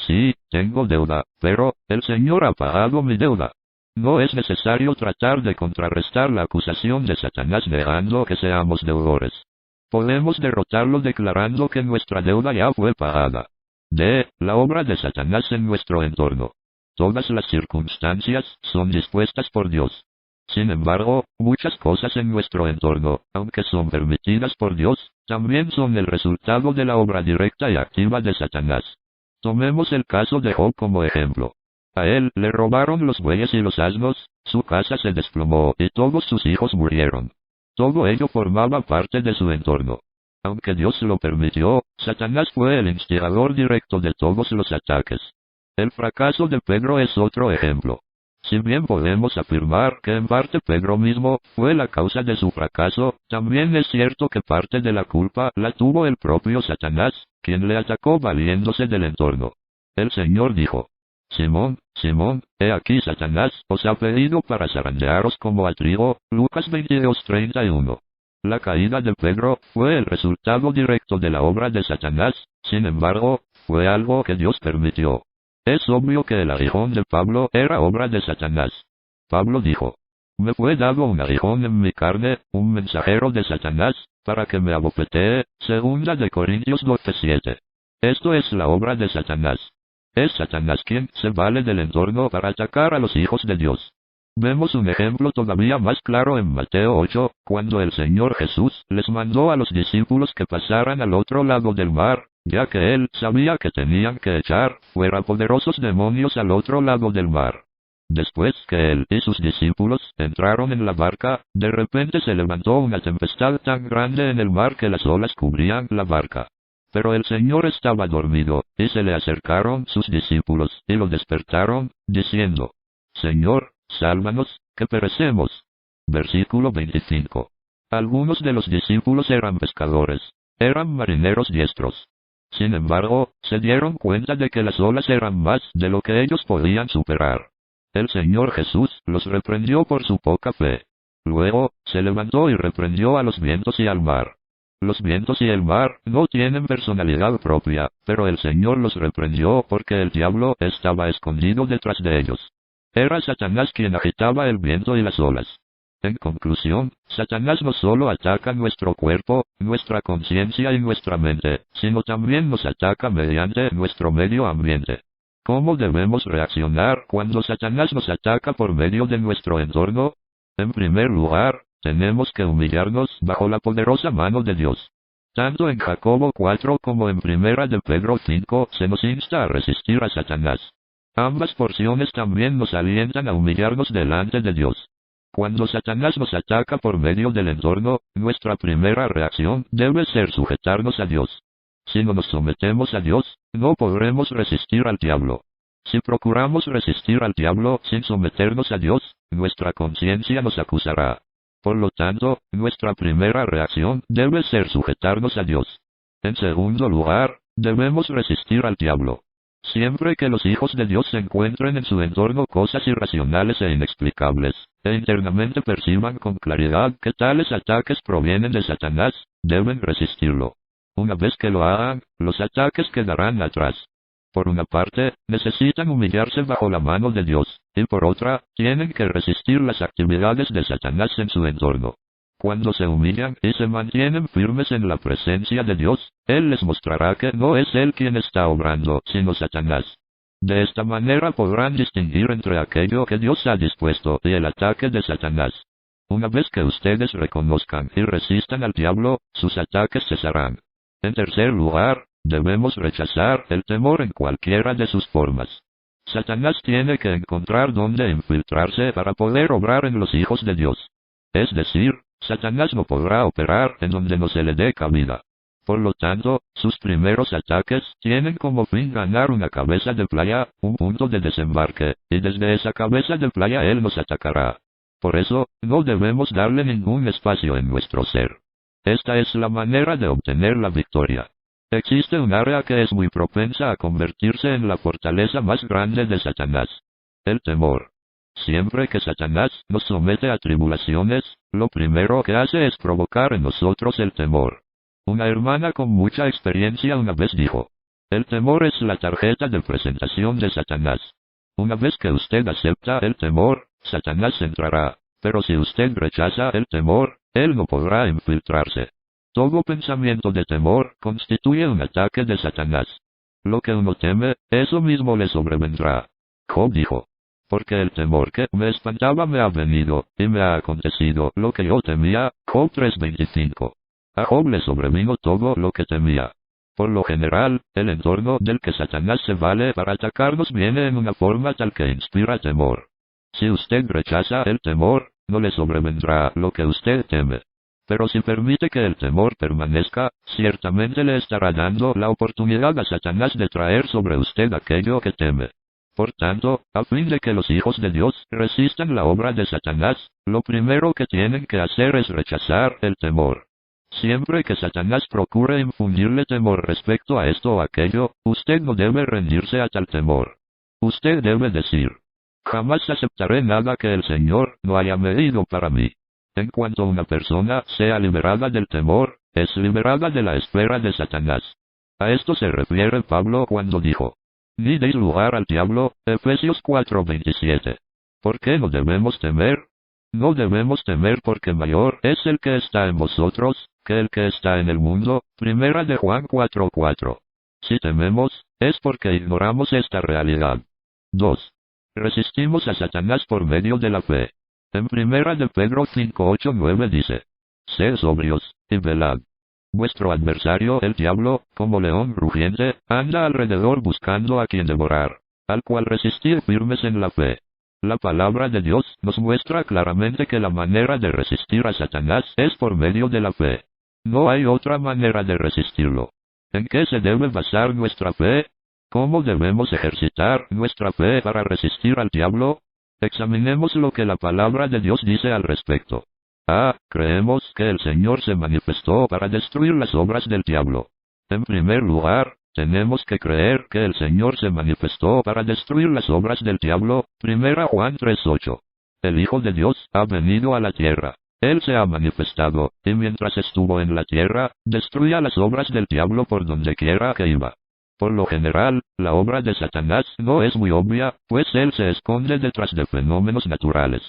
Sí, tengo deuda, pero, el Señor ha pagado mi deuda. No es necesario tratar de contrarrestar la acusación de Satanás negando que seamos deudores. Podemos derrotarlo declarando que nuestra deuda ya fue pagada. La obra de Satanás en nuestro entorno. Todas las circunstancias son dispuestas por Dios. Sin embargo, muchas cosas en nuestro entorno, aunque son permitidas por Dios, también son el resultado de la obra directa y activa de Satanás. Tomemos el caso de Job como ejemplo. A él le robaron los bueyes y los asnos, su casa se desplomó y todos sus hijos murieron. Todo ello formaba parte de su entorno. Aunque Dios lo permitió, Satanás fue el instigador directo de todos los ataques. El fracaso de Pedro es otro ejemplo. Si bien podemos afirmar que en parte Pedro mismo fue la causa de su fracaso, también es cierto que parte de la culpa la tuvo el propio Satanás, quien le atacó valiéndose del entorno. El Señor dijo: Simón, Simón, he aquí Satanás os ha pedido para zarandearos como a trigo. Lucas 22:31. La caída de Pedro fue el resultado directo de la obra de Satanás, sin embargo, fue algo que Dios permitió. Es obvio que el aguijón de Pablo era obra de Satanás. Pablo dijo: me fue dado un aguijón en mi carne, un mensajero de Satanás, para que me abofetee. Segunda de Corintios 12:7. Esto es la obra de Satanás. Es Satanás quien se vale del entorno para atacar a los hijos de Dios. Vemos un ejemplo todavía más claro en Mateo 8, cuando el Señor Jesús les mandó a los discípulos que pasaran al otro lado del mar, ya que él sabía que tenían que echar fuera poderosos demonios al otro lado del mar. Después que él y sus discípulos entraron en la barca, de repente se levantó una tempestad tan grande en el mar que las olas cubrían la barca. Pero el Señor estaba dormido, y se le acercaron sus discípulos, y lo despertaron, diciendo: Señor, sálvanos, que perecemos. Versículo 25. Algunos de los discípulos eran pescadores, eran marineros diestros. Sin embargo, se dieron cuenta de que las olas eran más de lo que ellos podían superar. El Señor Jesús los reprendió por su poca fe. Luego, se levantó y reprendió a los vientos y al mar. Los vientos y el mar no tienen personalidad propia, pero el Señor los reprendió porque el diablo estaba escondido detrás de ellos. Era Satanás quien agitaba el viento y las olas. En conclusión, Satanás no solo ataca nuestro cuerpo, nuestra conciencia y nuestra mente, sino también nos ataca mediante nuestro medio ambiente. ¿Cómo debemos reaccionar cuando Satanás nos ataca por medio de nuestro entorno? En primer lugar, tenemos que humillarnos bajo la poderosa mano de Dios. Tanto en Jacobo 4 como en Primera de Pedro 5 se nos insta a resistir a Satanás. Ambas porciones también nos alientan a humillarnos delante de Dios. Cuando Satanás nos ataca por medio del entorno, nuestra primera reacción debe ser sujetarnos a Dios. Si no nos sometemos a Dios, no podremos resistir al diablo. Si procuramos resistir al diablo sin someternos a Dios, nuestra conciencia nos acusará. Por lo tanto, nuestra primera reacción debe ser sujetarnos a Dios. En segundo lugar, debemos resistir al diablo. Siempre que los hijos de Dios se encuentren en su entorno cosas irracionales e inexplicables, e internamente perciban con claridad que tales ataques provienen de Satanás, deben resistirlo. Una vez que lo hagan, los ataques quedarán atrás. Por una parte, necesitan humillarse bajo la mano de Dios, y por otra, tienen que resistir las actividades de Satanás en su entorno. Cuando se humillan y se mantienen firmes en la presencia de Dios, Él les mostrará que no es Él quien está obrando, sino Satanás. De esta manera podrán distinguir entre aquello que Dios ha dispuesto y el ataque de Satanás. Una vez que ustedes reconozcan y resistan al diablo, sus ataques cesarán. En tercer lugar, debemos rechazar el temor en cualquiera de sus formas. Satanás tiene que encontrar dónde infiltrarse para poder obrar en los hijos de Dios. Es decir, Satanás no podrá operar en donde no se le dé cabida. Por lo tanto, sus primeros ataques tienen como fin ganar una cabeza de playa, un punto de desembarque, y desde esa cabeza de playa él nos atacará. Por eso, no debemos darle ningún espacio en nuestro ser. Esta es la manera de obtener la victoria. Existe un área que es muy propensa a convertirse en la fortaleza más grande de Satanás: el temor. Siempre que Satanás nos somete a tribulaciones, lo primero que hace es provocar en nosotros el temor. Una hermana con mucha experiencia una vez dijo: el temor es la tarjeta de presentación de Satanás. Una vez que usted acepta el temor, Satanás entrará, pero si usted rechaza el temor, él no podrá infiltrarse. Todo pensamiento de temor constituye un ataque de Satanás. Lo que uno teme, eso mismo le sobrevendrá. Job dijo: porque el temor que me espantaba me ha venido, y me ha acontecido lo que yo temía. Job 3:25. A Job le sobrevino todo lo que temía. Por lo general, el entorno del que Satanás se vale para atacarnos viene en una forma tal que inspira temor. Si usted rechaza el temor, no le sobrevendrá lo que usted teme. Pero si permite que el temor permanezca, ciertamente le estará dando la oportunidad a Satanás de traer sobre usted aquello que teme. Por tanto, a fin de que los hijos de Dios resistan la obra de Satanás, lo primero que tienen que hacer es rechazar el temor. Siempre que Satanás procure infundirle temor respecto a esto o aquello, usted no debe rendirse a tal temor. Usted debe decir: jamás aceptaré nada que el Señor no haya medido para mí. En cuanto una persona sea liberada del temor, es liberada de la esfera de Satanás. A esto se refiere Pablo cuando dijo: ni deis lugar al diablo, Efesios 4:27. ¿Por qué no debemos temer? No debemos temer porque mayor es el que está en vosotros, que el que está en el mundo, primera de Juan 4:4. Si tememos, es porque ignoramos esta realidad. 2. Resistimos a Satanás por medio de la fe. En primera de Pedro 5:8-9 dice: sed sobrios, y velad. Vuestro adversario el diablo, como león rugiente, anda alrededor buscando a quien devorar, al cual resistir firmes en la fe. La palabra de Dios nos muestra claramente que la manera de resistir a Satanás es por medio de la fe. No hay otra manera de resistirlo. ¿En qué se debe basar nuestra fe? ¿Cómo debemos ejercitar nuestra fe para resistir al diablo? Examinemos lo que la palabra de Dios dice al respecto. Creemos que el Señor se manifestó para destruir las obras del diablo. En primer lugar, tenemos que creer que el Señor se manifestó para destruir las obras del diablo, 1 Juan 3:8. El Hijo de Dios ha venido a la tierra. Él se ha manifestado, y mientras estuvo en la tierra, destruía las obras del diablo por donde quiera que iba. Por lo general, la obra de Satanás no es muy obvia, pues él se esconde detrás de fenómenos naturales.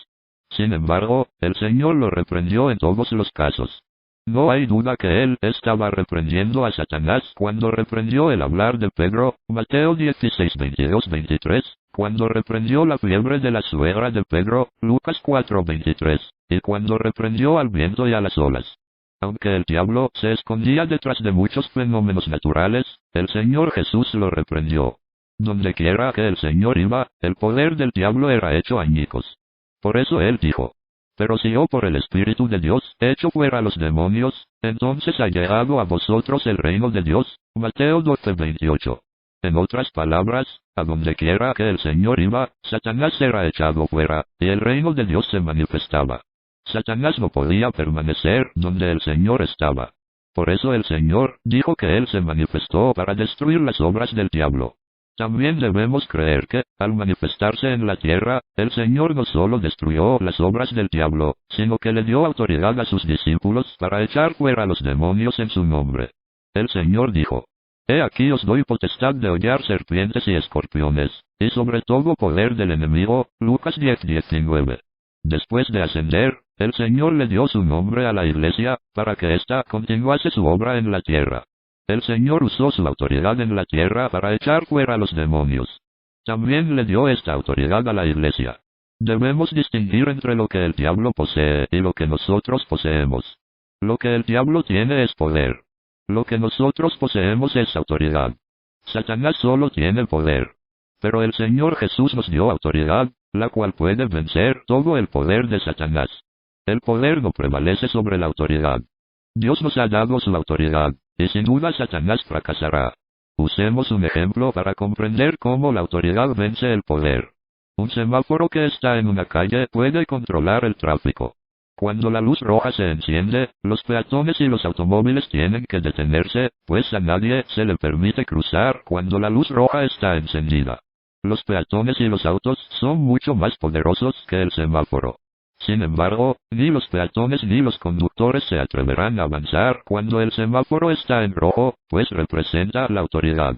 Sin embargo, el Señor lo reprendió en todos los casos. No hay duda que él estaba reprendiendo a Satanás cuando reprendió el hablar de Pedro, Mateo 16:22-23, cuando reprendió la fiebre de la suegra de Pedro, Lucas 4:23, y cuando reprendió al viento y a las olas. Aunque el diablo se escondía detrás de muchos fenómenos naturales, el Señor Jesús lo reprendió. Donde quiera que el Señor iba, el poder del diablo era hecho añicos. Por eso él dijo: pero si yo por el Espíritu de Dios echo fuera a los demonios, entonces ha llegado a vosotros el reino de Dios. Mateo 12:28. En otras palabras, a donde quiera que el Señor iba, Satanás era echado fuera, y el reino de Dios se manifestaba. Satanás no podía permanecer donde el Señor estaba. Por eso el Señor dijo que Él se manifestó para destruir las obras del diablo. También debemos creer que, al manifestarse en la tierra, el Señor no solo destruyó las obras del diablo, sino que le dio autoridad a sus discípulos para echar fuera a los demonios en su nombre. El Señor dijo: he aquí os doy potestad de hollar serpientes y escorpiones, y sobre todo poder del enemigo. Lucas 10:19. Después de ascender, el Señor le dio su nombre a la Iglesia, para que ésta continuase su obra en la tierra. El Señor usó su autoridad en la tierra para echar fuera a los demonios. También le dio esta autoridad a la Iglesia. Debemos distinguir entre lo que el diablo posee y lo que nosotros poseemos. Lo que el diablo tiene es poder. Lo que nosotros poseemos es autoridad. Satanás solo tiene poder. Pero el Señor Jesús nos dio autoridad, la cual puede vencer todo el poder de Satanás. El poder no prevalece sobre la autoridad. Dios nos ha dado su autoridad, y sin duda Satanás fracasará. Usemos un ejemplo para comprender cómo la autoridad vence el poder. Un semáforo que está en una calle puede controlar el tráfico. Cuando la luz roja se enciende, los peatones y los automóviles tienen que detenerse, pues a nadie se le permite cruzar cuando la luz roja está encendida. Los peatones y los autos son mucho más poderosos que el semáforo. Sin embargo, ni los peatones ni los conductores se atreverán a avanzar cuando el semáforo está en rojo, pues representa la autoridad.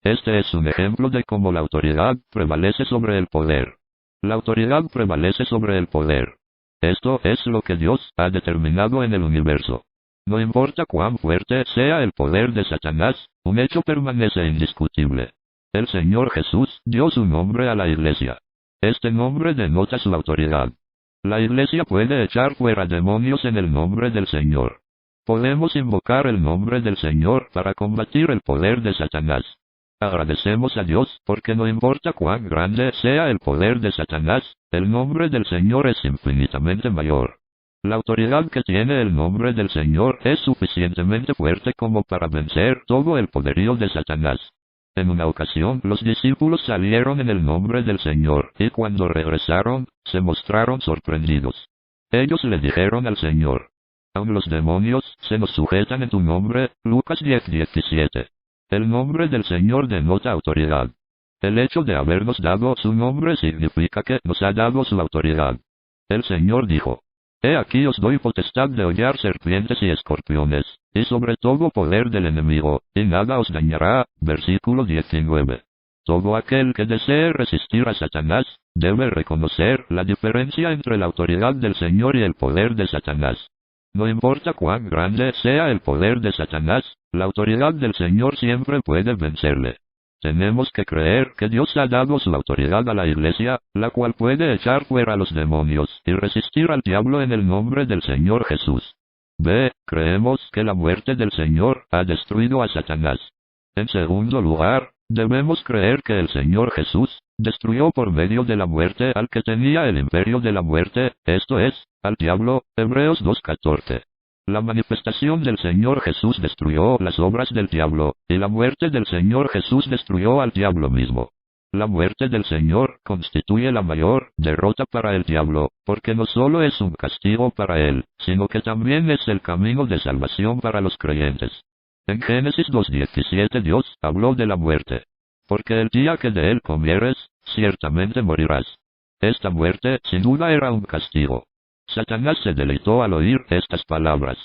Este es un ejemplo de cómo la autoridad prevalece sobre el poder. La autoridad prevalece sobre el poder. Esto es lo que Dios ha determinado en el universo. No importa cuán fuerte sea el poder de Satanás, un hecho permanece indiscutible. El Señor Jesús dio su nombre a la Iglesia. Este nombre denota su autoridad. La Iglesia puede echar fuera demonios en el nombre del Señor. Podemos invocar el nombre del Señor para combatir el poder de Satanás. Agradecemos a Dios porque no importa cuán grande sea el poder de Satanás, el nombre del Señor es infinitamente mayor. La autoridad que tiene el nombre del Señor es suficientemente fuerte como para vencer todo el poderío de Satanás. En una ocasión los discípulos salieron en el nombre del Señor, y cuando regresaron, se mostraron sorprendidos. Ellos le dijeron al Señor: aun los demonios se nos sujetan en tu nombre. Lucas 10:17. El nombre del Señor denota autoridad. El hecho de habernos dado su nombre significa que nos ha dado su autoridad. El Señor dijo: He aquí os doy potestad de hollar serpientes y escorpiones, y sobre todo poder del enemigo, y nada os dañará. Versículo 19. Todo aquel que desee resistir a Satanás, debe reconocer la diferencia entre la autoridad del Señor y el poder de Satanás. No importa cuán grande sea el poder de Satanás, la autoridad del Señor siempre puede vencerle. Tenemos que creer que Dios ha dado su autoridad a la Iglesia, la cual puede echar fuera a los demonios y resistir al diablo en el nombre del Señor Jesús. B. Creemos que la muerte del Señor ha destruido a Satanás. En segundo lugar, debemos creer que el Señor Jesús destruyó por medio de la muerte al que tenía el imperio de la muerte, esto es, al diablo. Hebreos 2:14. La manifestación del Señor Jesús destruyó las obras del diablo, y la muerte del Señor Jesús destruyó al diablo mismo. La muerte del Señor constituye la mayor derrota para el diablo, porque no solo es un castigo para él, sino que también es el camino de salvación para los creyentes. En Génesis 2:17 Dios habló de la muerte. Porque el día que de él comieres, ciertamente morirás. Esta muerte sin duda era un castigo. Satanás se deleitó al oír estas palabras.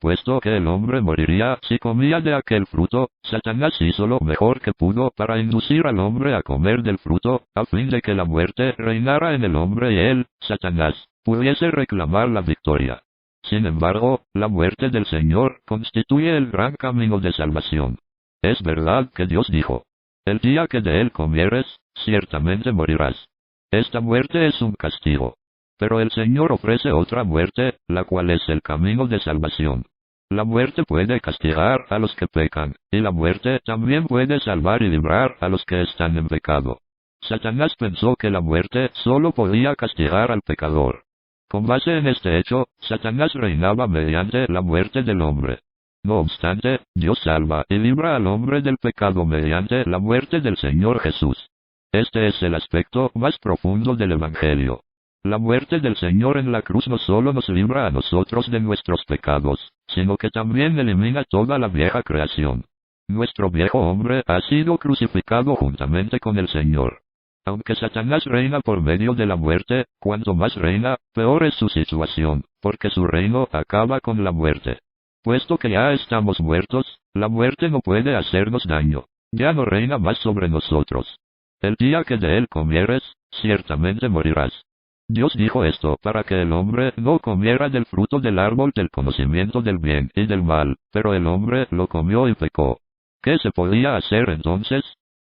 Puesto que el hombre moriría si comía de aquel fruto, Satanás hizo lo mejor que pudo para inducir al hombre a comer del fruto, a fin de que la muerte reinara en el hombre y él, Satanás, pudiese reclamar la victoria. Sin embargo, la muerte del Señor constituye el gran camino de salvación. Es verdad que Dios dijo: el día que de él comieres, ciertamente morirás. Esta muerte es un castigo. Pero el Señor ofrece otra muerte, la cual es el camino de salvación. La muerte puede castigar a los que pecan, y la muerte también puede salvar y librar a los que están en pecado. Satanás pensó que la muerte solo podía castigar al pecador. Con base en este hecho, Satanás reinaba mediante la muerte del hombre. No obstante, Dios salva y libra al hombre del pecado mediante la muerte del Señor Jesús. Este es el aspecto más profundo del Evangelio. La muerte del Señor en la cruz no solo nos libra a nosotros de nuestros pecados, sino que también elimina toda la vieja creación. Nuestro viejo hombre ha sido crucificado juntamente con el Señor. Aunque Satanás reina por medio de la muerte, cuanto más reina, peor es su situación, porque su reino acaba con la muerte. Puesto que ya estamos muertos, la muerte no puede hacernos daño. Ya no reina más sobre nosotros. El día que de él comieres, ciertamente morirás. Dios dijo esto para que el hombre no comiera del fruto del árbol del conocimiento del bien y del mal, pero el hombre lo comió y pecó. ¿Qué se podía hacer entonces?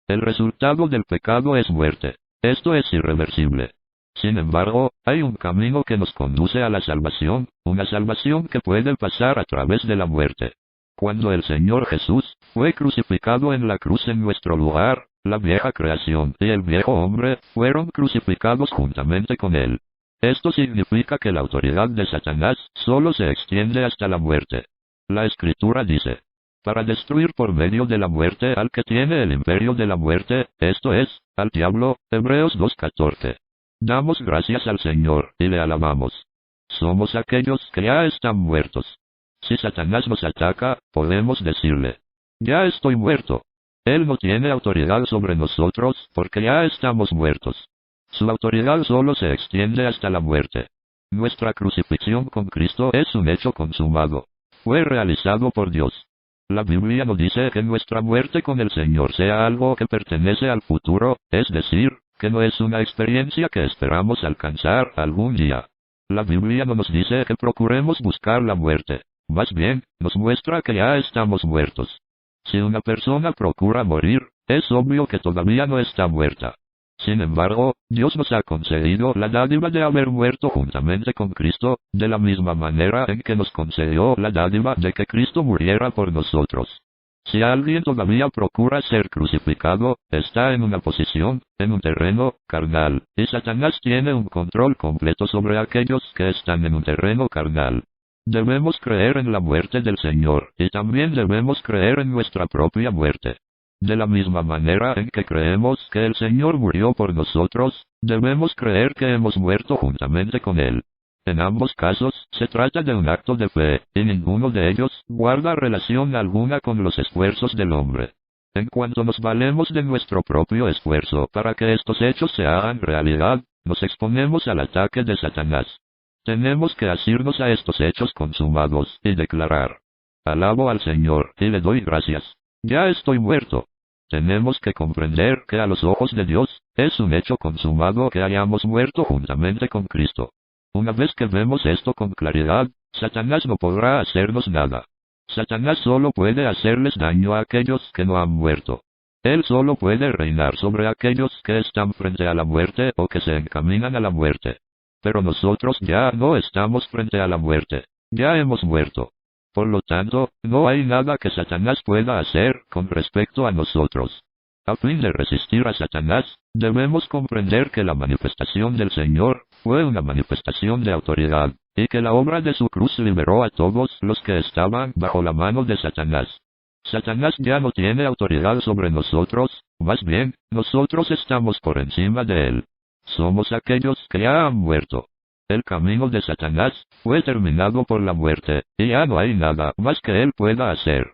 El resultado del pecado es muerte. Esto es irreversible. Sin embargo, hay un camino que nos conduce a la salvación, una salvación que puede pasar a través de la muerte. Cuando el Señor Jesús fue crucificado en la cruz en nuestro lugar, la vieja creación y el viejo hombre fueron crucificados juntamente con él. Esto significa que la autoridad de Satanás solo se extiende hasta la muerte. La Escritura dice: para destruir por medio de la muerte al que tiene el imperio de la muerte, esto es, al diablo. Hebreos 2:14. Damos gracias al Señor y le alabamos. Somos aquellos que ya están muertos. Si Satanás nos ataca, podemos decirle: ya estoy muerto. Él no tiene autoridad sobre nosotros porque ya estamos muertos. Su autoridad solo se extiende hasta la muerte. Nuestra crucifixión con Cristo es un hecho consumado. Fue realizado por Dios. La Biblia no dice que nuestra muerte con el Señor sea algo que pertenece al futuro, es decir, que no es una experiencia que esperamos alcanzar algún día. La Biblia no nos dice que procuremos buscar la muerte. Más bien, nos muestra que ya estamos muertos. Si una persona procura morir, es obvio que todavía no está muerta. Sin embargo, Dios nos ha concedido la dádiva de haber muerto juntamente con Cristo, de la misma manera en que nos concedió la dádiva de que Cristo muriera por nosotros. Si alguien todavía procura ser crucificado, está en una posición, en un terreno, carnal, y Satanás tiene un control completo sobre aquellos que están en un terreno carnal. Debemos creer en la muerte del Señor, y también debemos creer en nuestra propia muerte. De la misma manera en que creemos que el Señor murió por nosotros, debemos creer que hemos muerto juntamente con Él. En ambos casos, se trata de un acto de fe, y ninguno de ellos guarda relación alguna con los esfuerzos del hombre. En cuanto nos valemos de nuestro propio esfuerzo para que estos hechos se hagan realidad, nos exponemos al ataque de Satanás. Tenemos que asirnos a estos hechos consumados y declarar: alabo al Señor y le doy gracias. Ya estoy muerto. Tenemos que comprender que a los ojos de Dios, es un hecho consumado que hayamos muerto juntamente con Cristo. Una vez que vemos esto con claridad, Satanás no podrá hacernos nada. Satanás solo puede hacerles daño a aquellos que no han muerto. Él solo puede reinar sobre aquellos que están frente a la muerte o que se encaminan a la muerte. Pero nosotros ya no estamos frente a la muerte. Ya hemos muerto. Por lo tanto, no hay nada que Satanás pueda hacer con respecto a nosotros. A fin de resistir a Satanás, debemos comprender que la manifestación del Señor fue una manifestación de autoridad, y que la obra de su cruz liberó a todos los que estaban bajo la mano de Satanás. Satanás ya no tiene autoridad sobre nosotros, más bien, nosotros estamos por encima de él. Somos aquellos que ya han muerto. El camino de Satanás fue terminado por la muerte, y ya no hay nada más que él pueda hacer.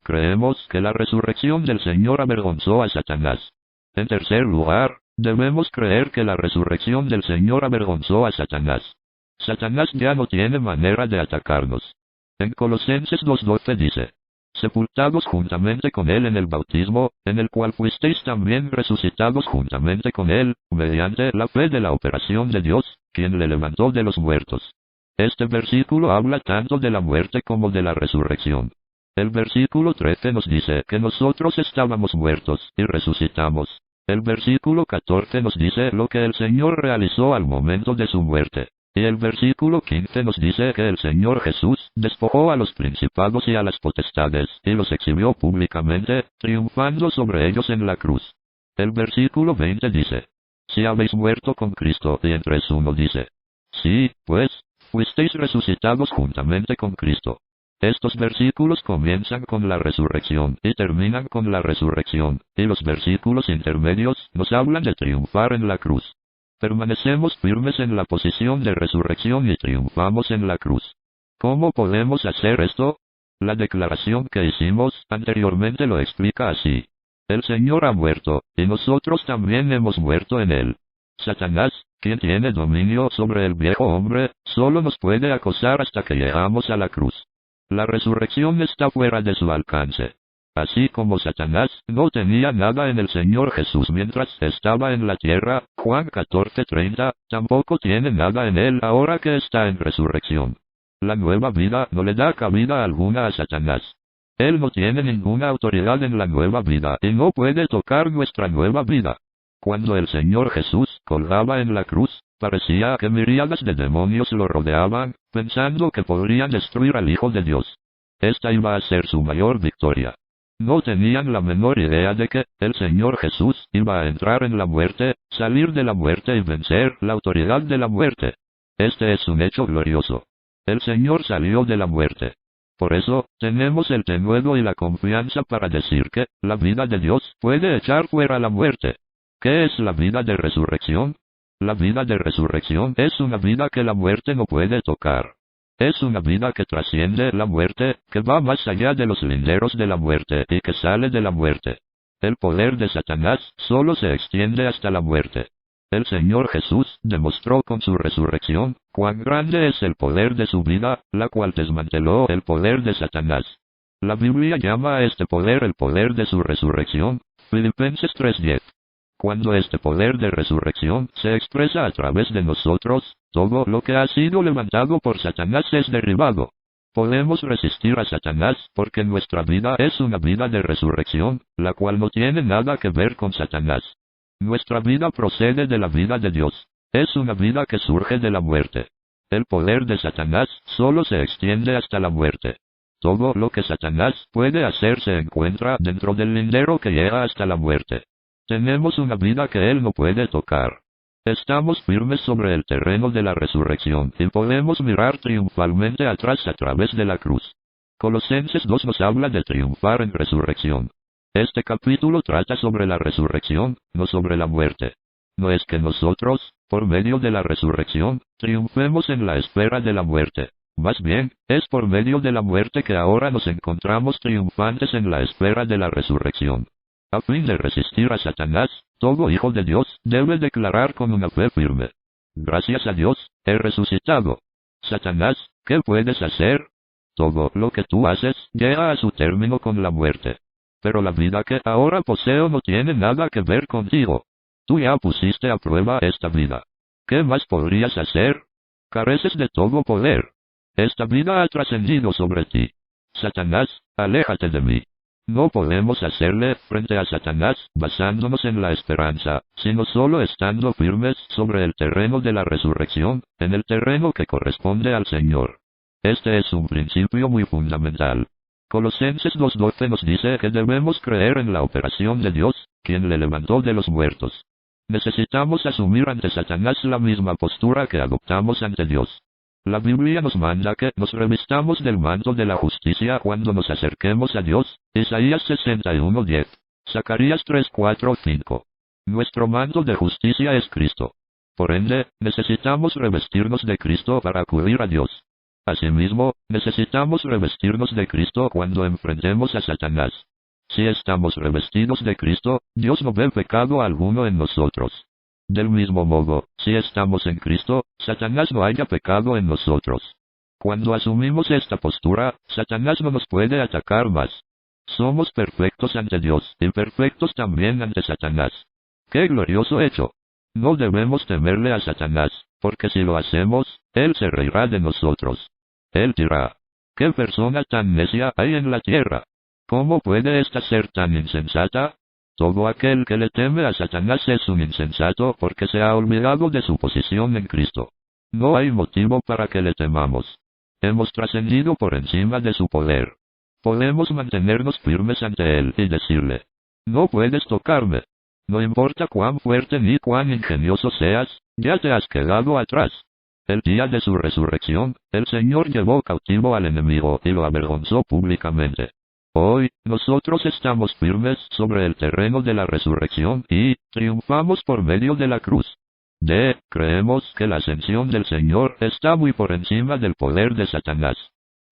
Creemos que la resurrección del Señor avergonzó a Satanás. En tercer lugar, debemos creer que la resurrección del Señor avergonzó a Satanás. Satanás ya no tiene manera de atacarnos. En Colosenses 2:12 dice: sepultados juntamente con él en el bautismo, en el cual fuisteis también resucitados juntamente con él, mediante la fe de la operación de Dios, quien le levantó de los muertos. Este versículo habla tanto de la muerte como de la resurrección. El versículo 13 nos dice que nosotros estábamos muertos y resucitamos. El versículo 14 nos dice lo que el Señor realizó al momento de su muerte. Y el versículo 15 nos dice que el Señor Jesús despojó a los principados y a las potestades, y los exhibió públicamente, triunfando sobre ellos en la cruz. El versículo 20 dice: si habéis muerto con Cristo, y en 3:1 dice: sí, pues, fuisteis resucitados juntamente con Cristo. Estos versículos comienzan con la resurrección y terminan con la resurrección, y los versículos intermedios nos hablan de triunfar en la cruz. Permanecemos firmes en la posición de resurrección y triunfamos en la cruz. ¿Cómo podemos hacer esto? La declaración que hicimos anteriormente lo explica así: el Señor ha muerto, y nosotros también hemos muerto en él. Satanás, quien tiene dominio sobre el viejo hombre, solo nos puede acosar hasta que llegamos a la cruz. La resurrección está fuera de su alcance. Así como Satanás no tenía nada en el Señor Jesús mientras estaba en la tierra, Juan 14:30, tampoco tiene nada en él ahora que está en resurrección. La nueva vida no le da cabida alguna a Satanás. Él no tiene ninguna autoridad en la nueva vida y no puede tocar nuestra nueva vida. Cuando el Señor Jesús colgaba en la cruz, parecía que miríadas de demonios lo rodeaban, pensando que podrían destruir al Hijo de Dios. Esta iba a ser su mayor victoria. No tenían la menor idea de que el Señor Jesús iba a entrar en la muerte, salir de la muerte y vencer la autoridad de la muerte. Este es un hecho glorioso. El Señor salió de la muerte. Por eso, tenemos el denuedo y la confianza para decir que la vida de Dios puede echar fuera la muerte. ¿Qué es la vida de resurrección? La vida de resurrección es una vida que la muerte no puede tocar. Es una vida que trasciende la muerte, que va más allá de los linderos de la muerte y que sale de la muerte. El poder de Satanás solo se extiende hasta la muerte. El Señor Jesús demostró con su resurrección cuán grande es el poder de su vida, la cual desmanteló el poder de Satanás. La Biblia llama a este poder el poder de su resurrección, Filipenses 3:10. Cuando este poder de resurrección se expresa a través de nosotros, todo lo que ha sido levantado por Satanás es derribado. Podemos resistir a Satanás porque nuestra vida es una vida de resurrección, la cual no tiene nada que ver con Satanás. Nuestra vida procede de la vida de Dios. Es una vida que surge de la muerte. El poder de Satanás solo se extiende hasta la muerte. Todo lo que Satanás puede hacer se encuentra dentro del lindero que llega hasta la muerte. Tenemos una vida que él no puede tocar. Estamos firmes sobre el terreno de la resurrección y podemos mirar triunfalmente atrás a través de la cruz. Colosenses 2 nos habla de triunfar en resurrección. Este capítulo trata sobre la resurrección, no sobre la muerte. No es que nosotros, por medio de la resurrección, triunfemos en la espera de la muerte. Más bien, es por medio de la muerte que ahora nos encontramos triunfantes en la espera de la resurrección. A fin de resistir a Satanás, todo hijo de Dios debe declarar con una fe firme: Gracias a Dios, he resucitado. Satanás, ¿qué puedes hacer? Todo lo que tú haces llega a su término con la muerte. Pero la vida que ahora poseo no tiene nada que ver contigo. Tú ya pusiste a prueba esta vida. ¿Qué más podrías hacer? Careces de todo poder. Esta vida ha trascendido sobre ti. Satanás, aléjate de mí. No podemos hacerle frente a Satanás basándonos en la esperanza, sino solo estando firmes sobre el terreno de la resurrección, en el terreno que corresponde al Señor. Este es un principio muy fundamental. Colosenses 2:12 nos dice que debemos creer en la operación de Dios, quien le levantó de los muertos. Necesitamos asumir ante Satanás la misma postura que adoptamos ante Dios. La Biblia nos manda que nos revistamos del manto de la justicia cuando nos acerquemos a Dios, Isaías 61:10. Zacarías 3:4-5. Nuestro manto de justicia es Cristo. Por ende, necesitamos revestirnos de Cristo para acudir a Dios. Asimismo, necesitamos revestirnos de Cristo cuando enfrentemos a Satanás. Si estamos revestidos de Cristo, Dios no ve pecado alguno en nosotros. Del mismo modo, si estamos en Cristo, Satanás no haya pecado en nosotros. Cuando asumimos esta postura, Satanás no nos puede atacar más. Somos perfectos ante Dios y perfectos también ante Satanás. ¡Qué glorioso hecho! No debemos temerle a Satanás, porque si lo hacemos, él se reirá de nosotros. Él dirá: ¿qué persona tan necia hay en la tierra? ¿Cómo puede ésta ser tan insensata? Todo aquel que le teme a Satanás es un insensato porque se ha olvidado de su posición en Cristo. No hay motivo para que le temamos. Hemos trascendido por encima de su poder. Podemos mantenernos firmes ante él y decirle: no puedes tocarme. No importa cuán fuerte ni cuán ingenioso seas, ya te has quedado atrás. El día de su resurrección, el Señor llevó cautivo al enemigo y lo avergonzó públicamente. Hoy, nosotros estamos firmes sobre el terreno de la resurrección y triunfamos por medio de la cruz. Creemos que la ascensión del Señor está muy por encima del poder de Satanás.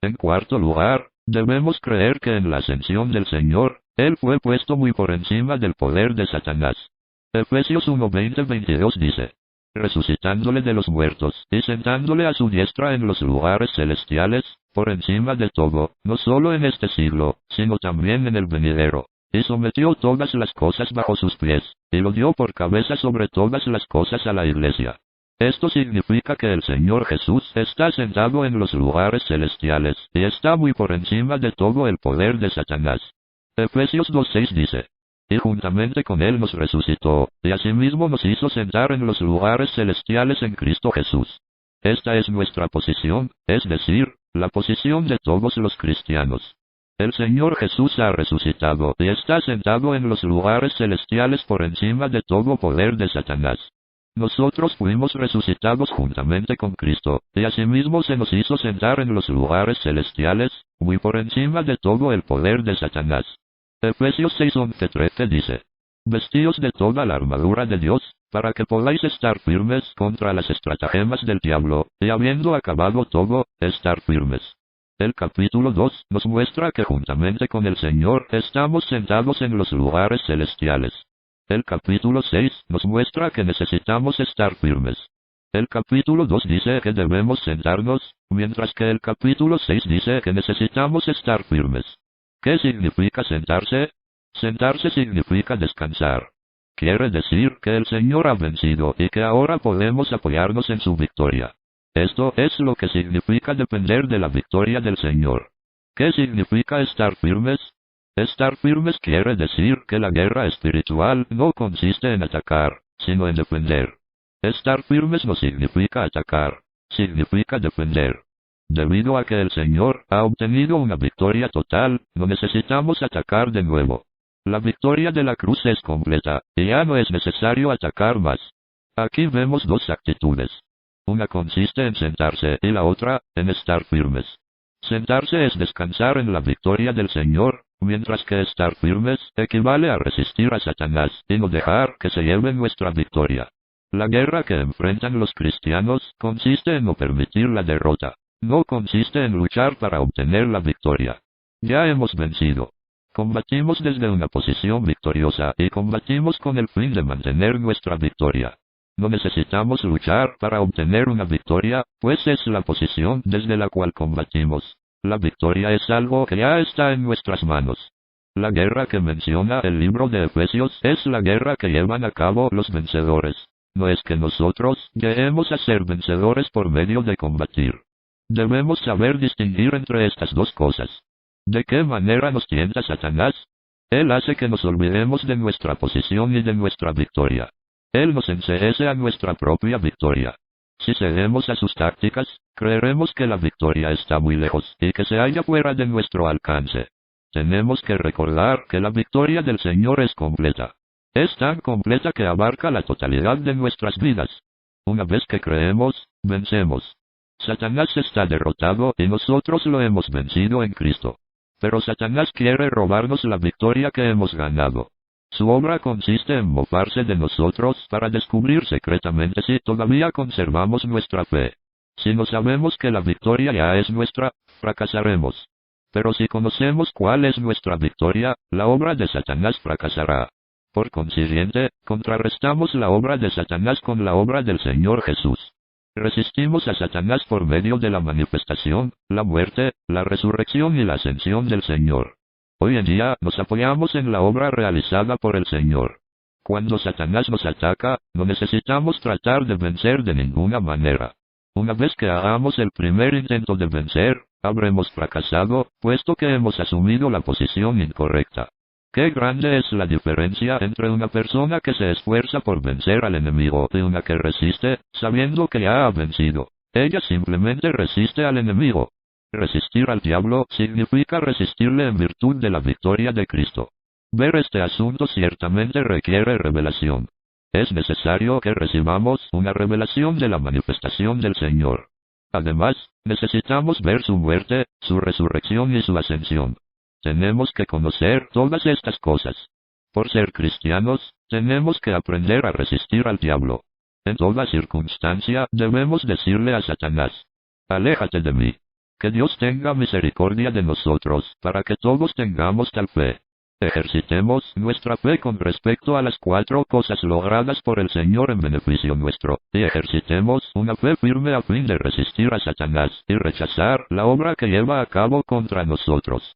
En cuarto lugar, debemos creer que en la ascensión del Señor, Él fue puesto muy por encima del poder de Satanás. Efesios 1:20-22 dice: resucitándole de los muertos y sentándole a su diestra en los lugares celestiales, por encima de todo, no solo en este siglo, sino también en el venidero, y sometió todas las cosas bajo sus pies, y lo dio por cabeza sobre todas las cosas a la Iglesia. Esto significa que el Señor Jesús está sentado en los lugares celestiales, y está muy por encima de todo el poder de Satanás. Efesios 2:6 dice: y juntamente con él nos resucitó, y asimismo nos hizo sentar en los lugares celestiales en Cristo Jesús. Esta es nuestra posición, es decir, la posición de todos los cristianos. El Señor Jesús ha resucitado y está sentado en los lugares celestiales por encima de todo poder de Satanás. Nosotros fuimos resucitados juntamente con Cristo, y asimismo se nos hizo sentar en los lugares celestiales, muy por encima de todo el poder de Satanás. Efesios 6:11-13 dice: vestíos de toda la armadura de Dios, para que podáis estar firmes contra las estratagemas del diablo, y habiendo acabado todo, estar firmes. El capítulo 2 nos muestra que juntamente con el Señor estamos sentados en los lugares celestiales. El capítulo 6 nos muestra que necesitamos estar firmes. El capítulo 2 dice que debemos sentarnos, mientras que el capítulo 6 dice que necesitamos estar firmes. ¿Qué significa sentarse? Sentarse significa descansar. Quiere decir que el Señor ha vencido y que ahora podemos apoyarnos en su victoria. Esto es lo que significa depender de la victoria del Señor. ¿Qué significa estar firmes? Estar firmes quiere decir que la guerra espiritual no consiste en atacar, sino en defender. Estar firmes no significa atacar, significa defender. Debido a que el Señor ha obtenido una victoria total, no necesitamos atacar de nuevo. La victoria de la cruz es completa, y ya no es necesario atacar más. Aquí vemos dos actitudes. Una consiste en sentarse y la otra, en estar firmes. Sentarse es descansar en la victoria del Señor, mientras que estar firmes equivale a resistir a Satanás y no dejar que se lleve nuestra victoria. La guerra que enfrentan los cristianos consiste en no permitir la derrota. No consiste en luchar para obtener la victoria. Ya hemos vencido. Combatimos desde una posición victoriosa y combatimos con el fin de mantener nuestra victoria. No necesitamos luchar para obtener una victoria, pues es la posición desde la cual combatimos. La victoria es algo que ya está en nuestras manos. La guerra que menciona el libro de Efesios es la guerra que llevan a cabo los vencedores. No es que nosotros lleguemos a ser vencedores por medio de combatir. Debemos saber distinguir entre estas dos cosas. ¿De qué manera nos tienta Satanás? Él hace que nos olvidemos de nuestra posición y de nuestra victoria. Él nos enseguece a nuestra propia victoria. Si seguimos a sus tácticas, creeremos que la victoria está muy lejos y que se halla fuera de nuestro alcance. Tenemos que recordar que la victoria del Señor es completa. Es tan completa que abarca la totalidad de nuestras vidas. Una vez que creemos, vencemos. Satanás está derrotado y nosotros lo hemos vencido en Cristo. Pero Satanás quiere robarnos la victoria que hemos ganado. Su obra consiste en mofarse de nosotros para descubrir secretamente si todavía conservamos nuestra fe. Si no sabemos que la victoria ya es nuestra, fracasaremos. Pero si conocemos cuál es nuestra victoria, la obra de Satanás fracasará. Por consiguiente, contrarrestamos la obra de Satanás con la obra del Señor Jesús. Resistimos a Satanás por medio de la manifestación, la muerte, la resurrección y la ascensión del Señor. Hoy en día nos apoyamos en la obra realizada por el Señor. Cuando Satanás nos ataca, no necesitamos tratar de vencer de ninguna manera. Una vez que hagamos el primer intento de vencer, habremos fracasado, puesto que hemos asumido la posición incorrecta. Qué grande es la diferencia entre una persona que se esfuerza por vencer al enemigo y una que resiste, sabiendo que ya ha vencido. Ella simplemente resiste al enemigo. Resistir al diablo significa resistirle en virtud de la victoria de Cristo. Ver este asunto ciertamente requiere revelación. Es necesario que recibamos una revelación de la manifestación del Señor. Además, necesitamos ver su muerte, su resurrección y su ascensión. Tenemos que conocer todas estas cosas. Por ser cristianos, tenemos que aprender a resistir al diablo. En toda circunstancia debemos decirle a Satanás: aléjate de mí. Que Dios tenga misericordia de nosotros, para que todos tengamos tal fe. Ejercitemos nuestra fe con respecto a las 4 cosas logradas por el Señor en beneficio nuestro, y ejercitemos una fe firme a fin de resistir a Satanás y rechazar la obra que lleva a cabo contra nosotros.